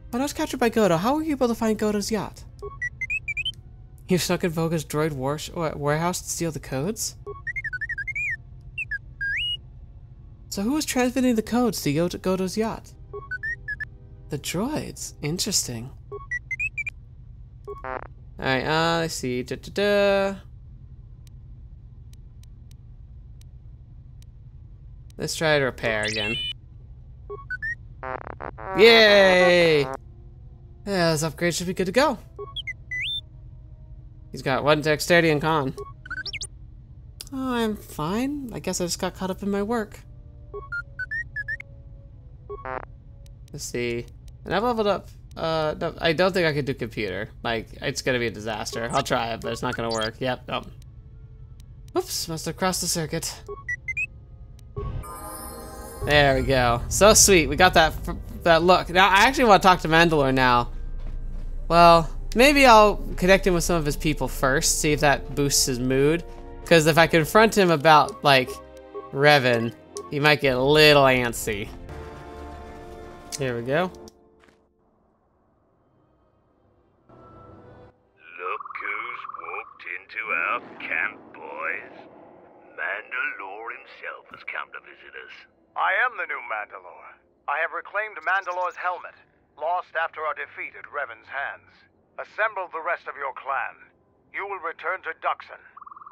when I was captured by Goto, how were you able to find Goto's yacht? You snuck in Voga's droid warehouse to steal the codes? So who was transmitting the codes to Goto's yacht? The droids. Interesting. Alright, let's see. Let's try to repair again. Yay! Yeah, this upgrade should be good to go. He's got 1 dexterity and con. Oh, I'm fine. I guess I just got caught up in my work. Let's see. And I've leveled up. No, I don't think I could do computer. Like, it's gonna be a disaster. I'll try it, but it's not gonna work. Yep. Oh. Oops, must have crossed the circuit. There we go. So sweet. We got that look. Now, I actually want to talk to Mandalore now. Well, maybe I'll connect him with some of his people first, see if that boosts his mood. Because if I confront him about, like, Revan, he might get a little antsy. Here we go. Look who's walked into our camp, boys. Mandalore himself has come to visit us. I am the new Mandalore. I have reclaimed Mandalore's helmet, lost after our defeat at Revan's hands. Assemble the rest of your clan. You will return to Duxon.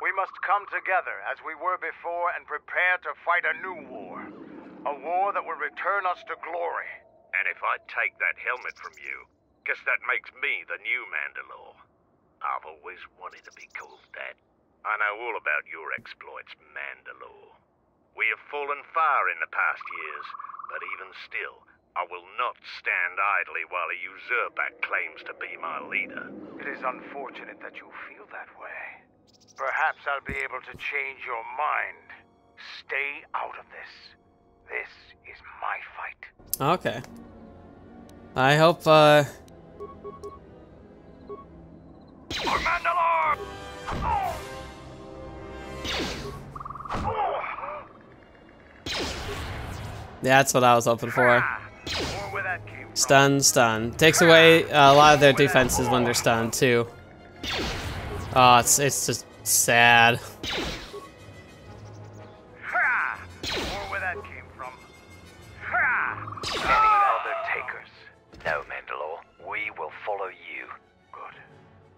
We must come together as we were before and prepare to fight a new war. A war that will return us to glory. And if I take that helmet from you, guess that makes me the new Mandalore. I've always wanted to be called that. I know all about your exploits, Mandalore. We have fallen far in the past years, but even still, I will not stand idly while a usurper claims to be my leader. It is unfortunate that you feel that way. Perhaps I'll be able to change your mind. Stay out of this. This is my fight. Okay. I hope, For Mandalore! Yeah, that's what I was hoping for. Stun, stun. Takes away a lot of their defenses when they're stunned, too. Oh, it's just sad. Where that came from. Any other takers? No, Mandalore. We will follow you. Good.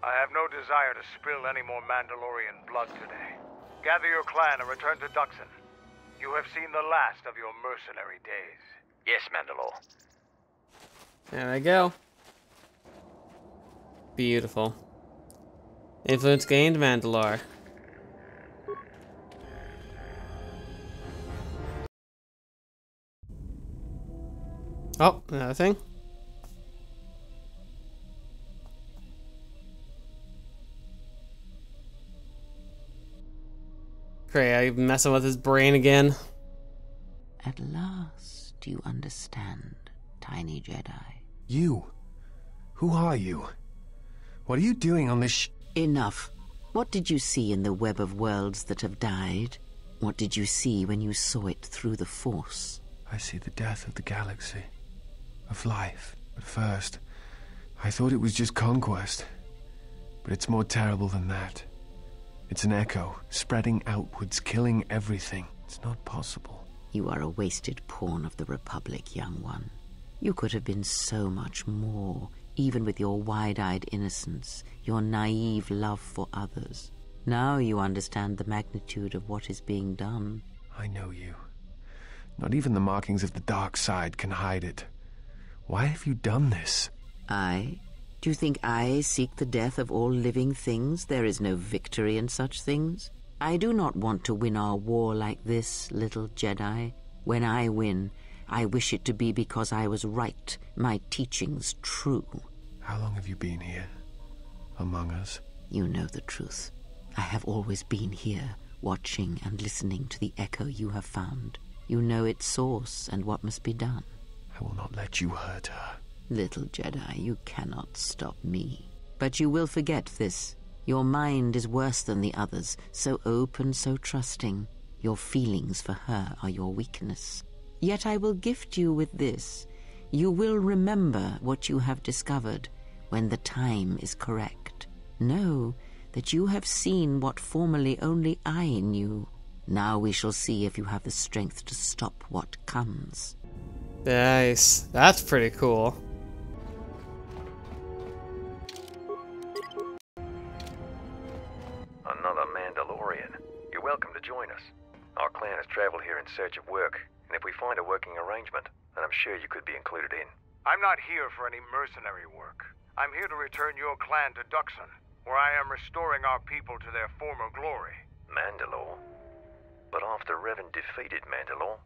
I have no desire to spill any more Mandalorian blood today. Gather your clan and return to Duxon. You have seen the last of your mercenary days. Yes, Mandalore. There we go. Beautiful. Influence gained, Mandalore. Oh, another thing. Great, I'm messing with his brain again. At last you understand, tiny Jedi. You? Who are you? What are you doing on this Enough. What did you see in the web of worlds that have died? What did you see when you saw it through the Force? I see the death of the galaxy. Of life. At first, I thought it was just conquest. But it's more terrible than that. It's an echo, spreading outwards, killing everything. It's not possible. You are a wasted pawn of the Republic, young one. You could have been so much more, even with your wide-eyed innocence, your naive love for others. Now you understand the magnitude of what is being done. I know you. Not even the markings of the dark side can hide it. Why have you done this? I? Do you think I seek the death of all living things? There is no victory in such things. I do not want to win our war like this, little Jedi. When I win, I wish it to be because I was right, my teachings true. How long have you been here? Among us? You know the truth. I have always been here, watching and listening to the echo you have found. You know its source and what must be done. I will not let you hurt her. Little Jedi, you cannot stop me. But you will forget this. Your mind is worse than the others, so open, so trusting. Your feelings for her are your weakness. Yet I will gift you with this. You will remember what you have discovered when the time is correct. Know that you have seen what formerly only I knew. Now we shall see if you have the strength to stop what comes. Nice. That's pretty cool. Another Mandalorian. You're welcome to join us. Our clan has traveled here in search of work, and if we find a working arrangement, then I'm sure you could be included in. I'm not here for any mercenary work. I'm here to return your clan to Duxon, where I am restoring our people to their former glory. Mandalore? But after Revan defeated Mandalore,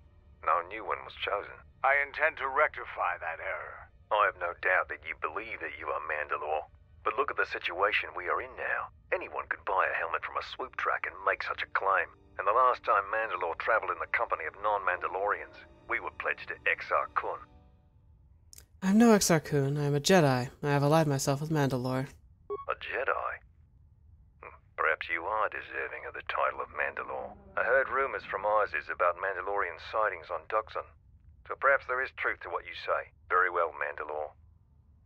no new one was chosen. I intend to rectify that error. I have no doubt that you believe that you are Mandalore. But look at the situation we are in now. Anyone could buy a helmet from a swoop track and make such a claim. And the last time Mandalore traveled in the company of non-Mandalorians, we were pledged to Exar Kun. I'm no Exar Kun. I'm a Jedi. I have allied myself with Mandalore. A Jedi? Perhaps you are deserving of the title of Mandalore. I heard rumors from Iziz about Mandalorian sightings on Duxon. So perhaps there is truth to what you say. Very well, Mandalore.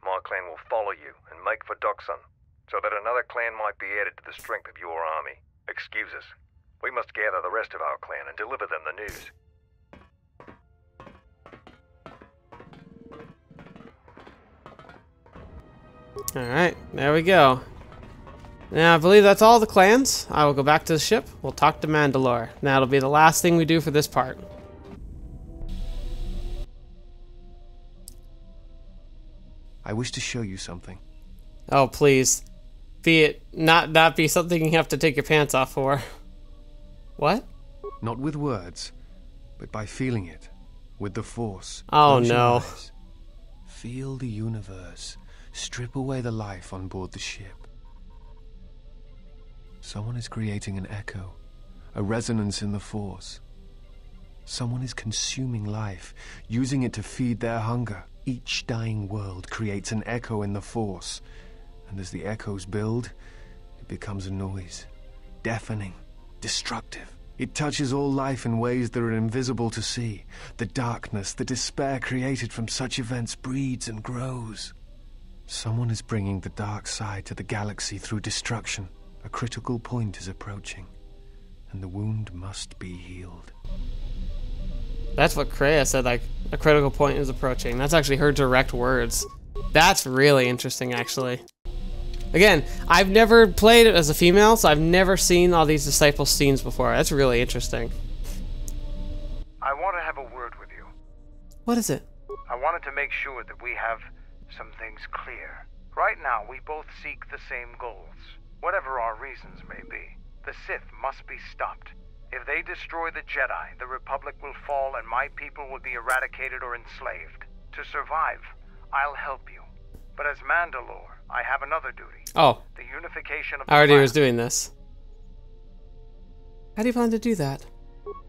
My clan will follow you and make for Duxon, so that another clan might be added to the strength of your army. Excuse us. We must gather the rest of our clan and deliver them the news. Alright, there we go. Now, I believe that's all the clans. I will go back to the ship. We'll talk to Mandalore. Now, it'll be the last thing we do for this part. I wish to show you something. Oh, please. Be it not be something you have to take your pants off for. What? Not with words, but by feeling it. With the Force. Oh, Close your no. eyes. Feel the universe. Strip away the life on board the ship. Someone is creating an echo, a resonance in the Force. Someone is consuming life, using it to feed their hunger. Each dying world creates an echo in the Force, and as the echoes build, it becomes a noise, deafening, destructive. It touches all life in ways that are invisible to see. The darkness, the despair created from such events breeds and grows. Someone is bringing the dark side to the galaxy through destruction. A critical point is approaching, and the wound must be healed. That's what Kreia said, like, a critical point is approaching. That's actually her direct words. That's really interesting, actually. Again, I've never played it as a female, so I've never seen all these disciple scenes before. That's really interesting. I want to have a word with you. What is it? I wanted to make sure that we have some things clear. Right now, we both seek the same goals. Whatever our reasons may be, the Sith must be stopped. If they destroy the Jedi, the Republic will fall and my people will be eradicated or enslaved. To survive, I'll help you. But as Mandalore, I have another duty. Oh. The unification of the I already clan. was doing this. How do you plan to do that?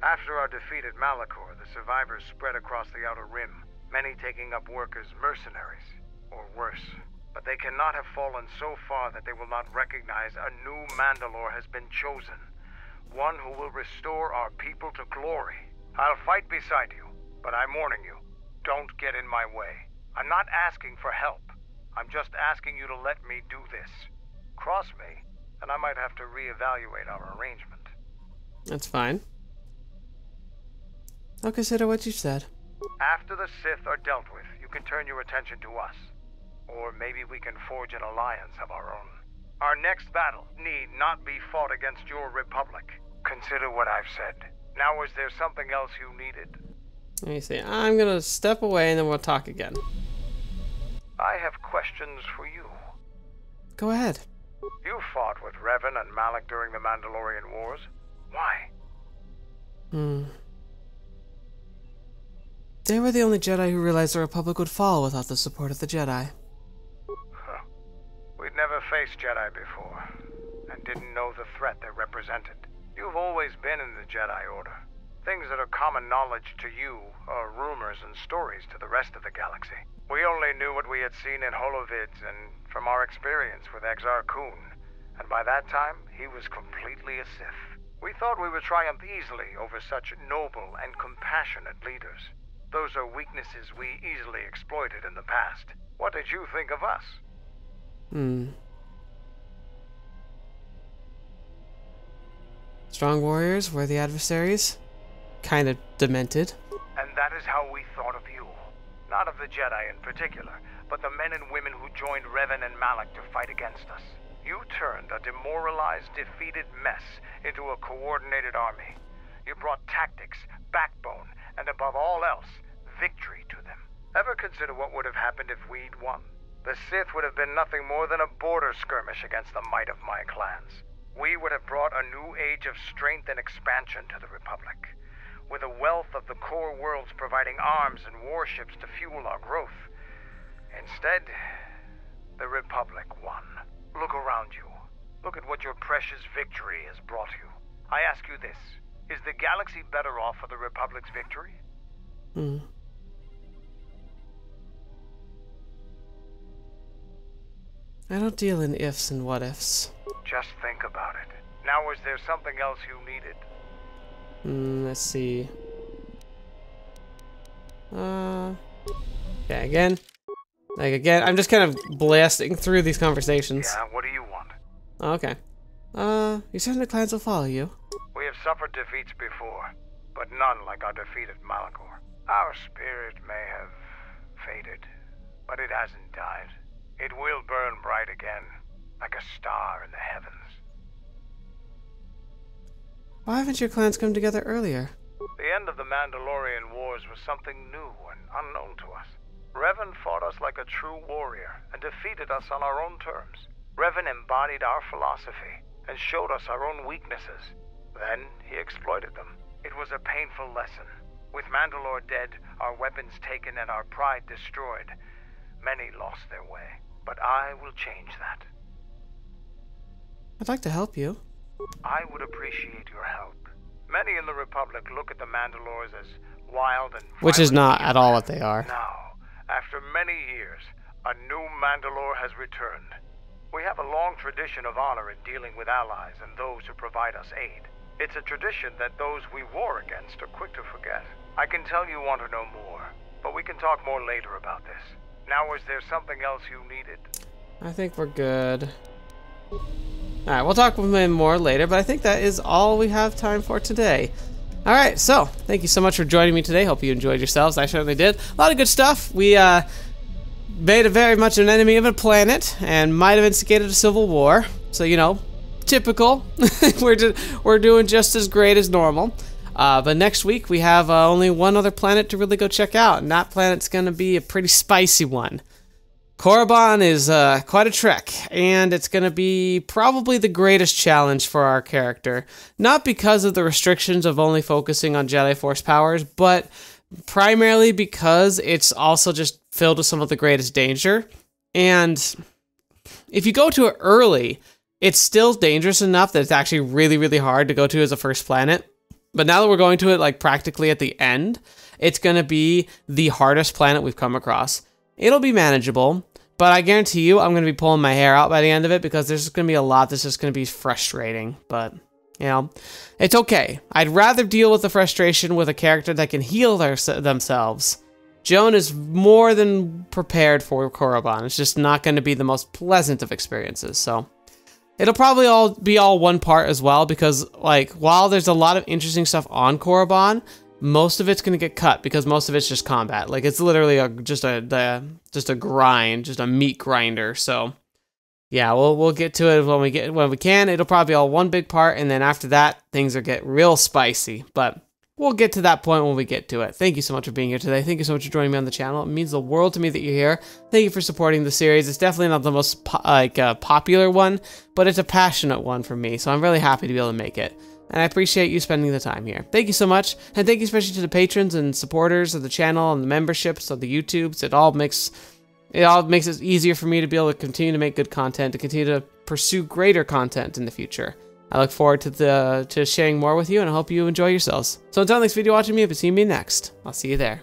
After After our defeat at Malachor, the survivors spread across the Outer Rim, many taking up work as mercenaries, or worse. But they cannot have fallen so far that they will not recognize a new Mandalore has been chosen. One who will restore our people to glory. I'll fight beside you, but I'm warning you, don't get in my way. I'm not asking for help. I'm just asking you to let me do this. Cross me, and I might have to reevaluate our arrangement. That's fine. I'll consider what you said. After the Sith are dealt with, you can turn your attention to us. Or maybe we can forge an alliance of our own. Our next battle need not be fought against your Republic. Consider what I've said. Now, is there something else you needed? Let me see. I'm gonna step away and then we'll talk again. I have questions for you. Go ahead. You fought with Revan and Malak during the Mandalorian Wars. Why? They were the only Jedi who realized the Republic would fall without the support of the Jedi. Huh. We'd never faced Jedi before, and didn't know the threat they represented. You've always been in the Jedi Order. Things that are common knowledge to you are rumors and stories to the rest of the galaxy. We only knew what we had seen in holovids and from our experience with Exar Kun, and by that time, he was completely a Sith. We thought we would triumph easily over such noble and compassionate leaders. Those are weaknesses we easily exploited in the past. What did you think of us? Strong warriors, worthy adversaries. Kind of demented. And that is how we thought of you. Not of the Jedi in particular, but the men and women who joined Revan and Malak to fight against us. You turned a demoralized, defeated mess into a coordinated army. You brought tactics, backbone, and above all else, victory to them. Ever consider what would have happened if we'd won? The Sith would have been nothing more than a border skirmish against the might of my clans. We would have brought a new age of strength and expansion to the Republic, with a wealth of the core worlds providing arms and warships to fuel our growth. Instead, the Republic won. Look around you. Look at what your precious victory has brought you. I ask you this. Is the galaxy better off for the Republic's victory? I don't deal in ifs and what ifs. Just think about it. Now, is there something else you needed? Let's see. Yeah, again. I'm just kind of blasting through these conversations. Yeah, what do you want? Okay. You certain the clans will follow you? We have suffered defeats before, but none like our defeat at Malachor. Our spirit may have faded, but it hasn't died. It will burn bright again, like a star in the heavens. Why haven't your clans come together earlier? The end of the Mandalorian Wars was something new and unknown to us. Revan fought us like a true warrior and defeated us on our own terms. Revan embodied our philosophy and showed us our own weaknesses. Then he exploited them. It was a painful lesson. With Mandalore dead, our weapons taken and our pride destroyed, many lost their way. But I will change that. I'd like to help you. I would appreciate your help. Many in the Republic look at the Mandalores as wild and violent. Which is not at all what they are. Now, after many years, a new Mandalore has returned. We have a long tradition of honor in dealing with allies and those who provide us aid. It's a tradition that those we war against are quick to forget. I can tell you want to know more, but we can talk more later about this. Now, is there something else you needed? I think we're good. Alright, we'll talk with him more later, but I think that is all we have time for today. Alright, so, thank you so much for joining me today. Hope you enjoyed yourselves. I certainly did. A lot of good stuff. We made very much an enemy of a planet and might have instigated a civil war. So, you know, typical. We're doing just as great as normal. But next week we have only one other planet to really go check out, and that planet's going to be a pretty spicy one. Korriban is quite a trek, and it's going to be probably the greatest challenge for our character. Not because of the restrictions of only focusing on Jedi Force powers, but primarily because it's also just filled with some of the greatest danger. And if you go to it early, it's still dangerous enough that it's actually really, really hard to go to as a first planet. But now that we're going to it like practically at the end, it's going to be the hardest planet we've come across. It'll be manageable, but I guarantee you I'm going to be pulling my hair out by the end of it because there's going to be a lot that's just going to be frustrating. But, you know, it's okay. I'd rather deal with the frustration with a character that can heal themselves. Joan is more than prepared for Korriban. It's just not going to be the most pleasant of experiences, so... It'll probably be all one part as well because, like, while there's a lot of interesting stuff on Korriban, most of it's going to get cut because most of it's just combat. Like, it's literally just a grind, just a meat grinder. So, yeah, we'll get to it when we can. It'll probably be all one big part, and then after that, things will get real spicy. But we'll get to that point when we get to it. Thank you so much for being here today. Thank you so much for joining me on the channel. It means the world to me that you're here. Thank you for supporting the series. It's definitely not the most popular one, but it's a passionate one for me, so I'm really happy to be able to make it. And I appreciate you spending the time here. Thank you so much, and thank you especially to the patrons and supporters of the channel and the memberships of the YouTubes. It all makes it easier for me to be able to continue to make good content, to continue to pursue greater content in the future. I look forward to sharing more with you, and I hope you enjoy yourselves. So until next video watching me, if you see me next, I'll see you there.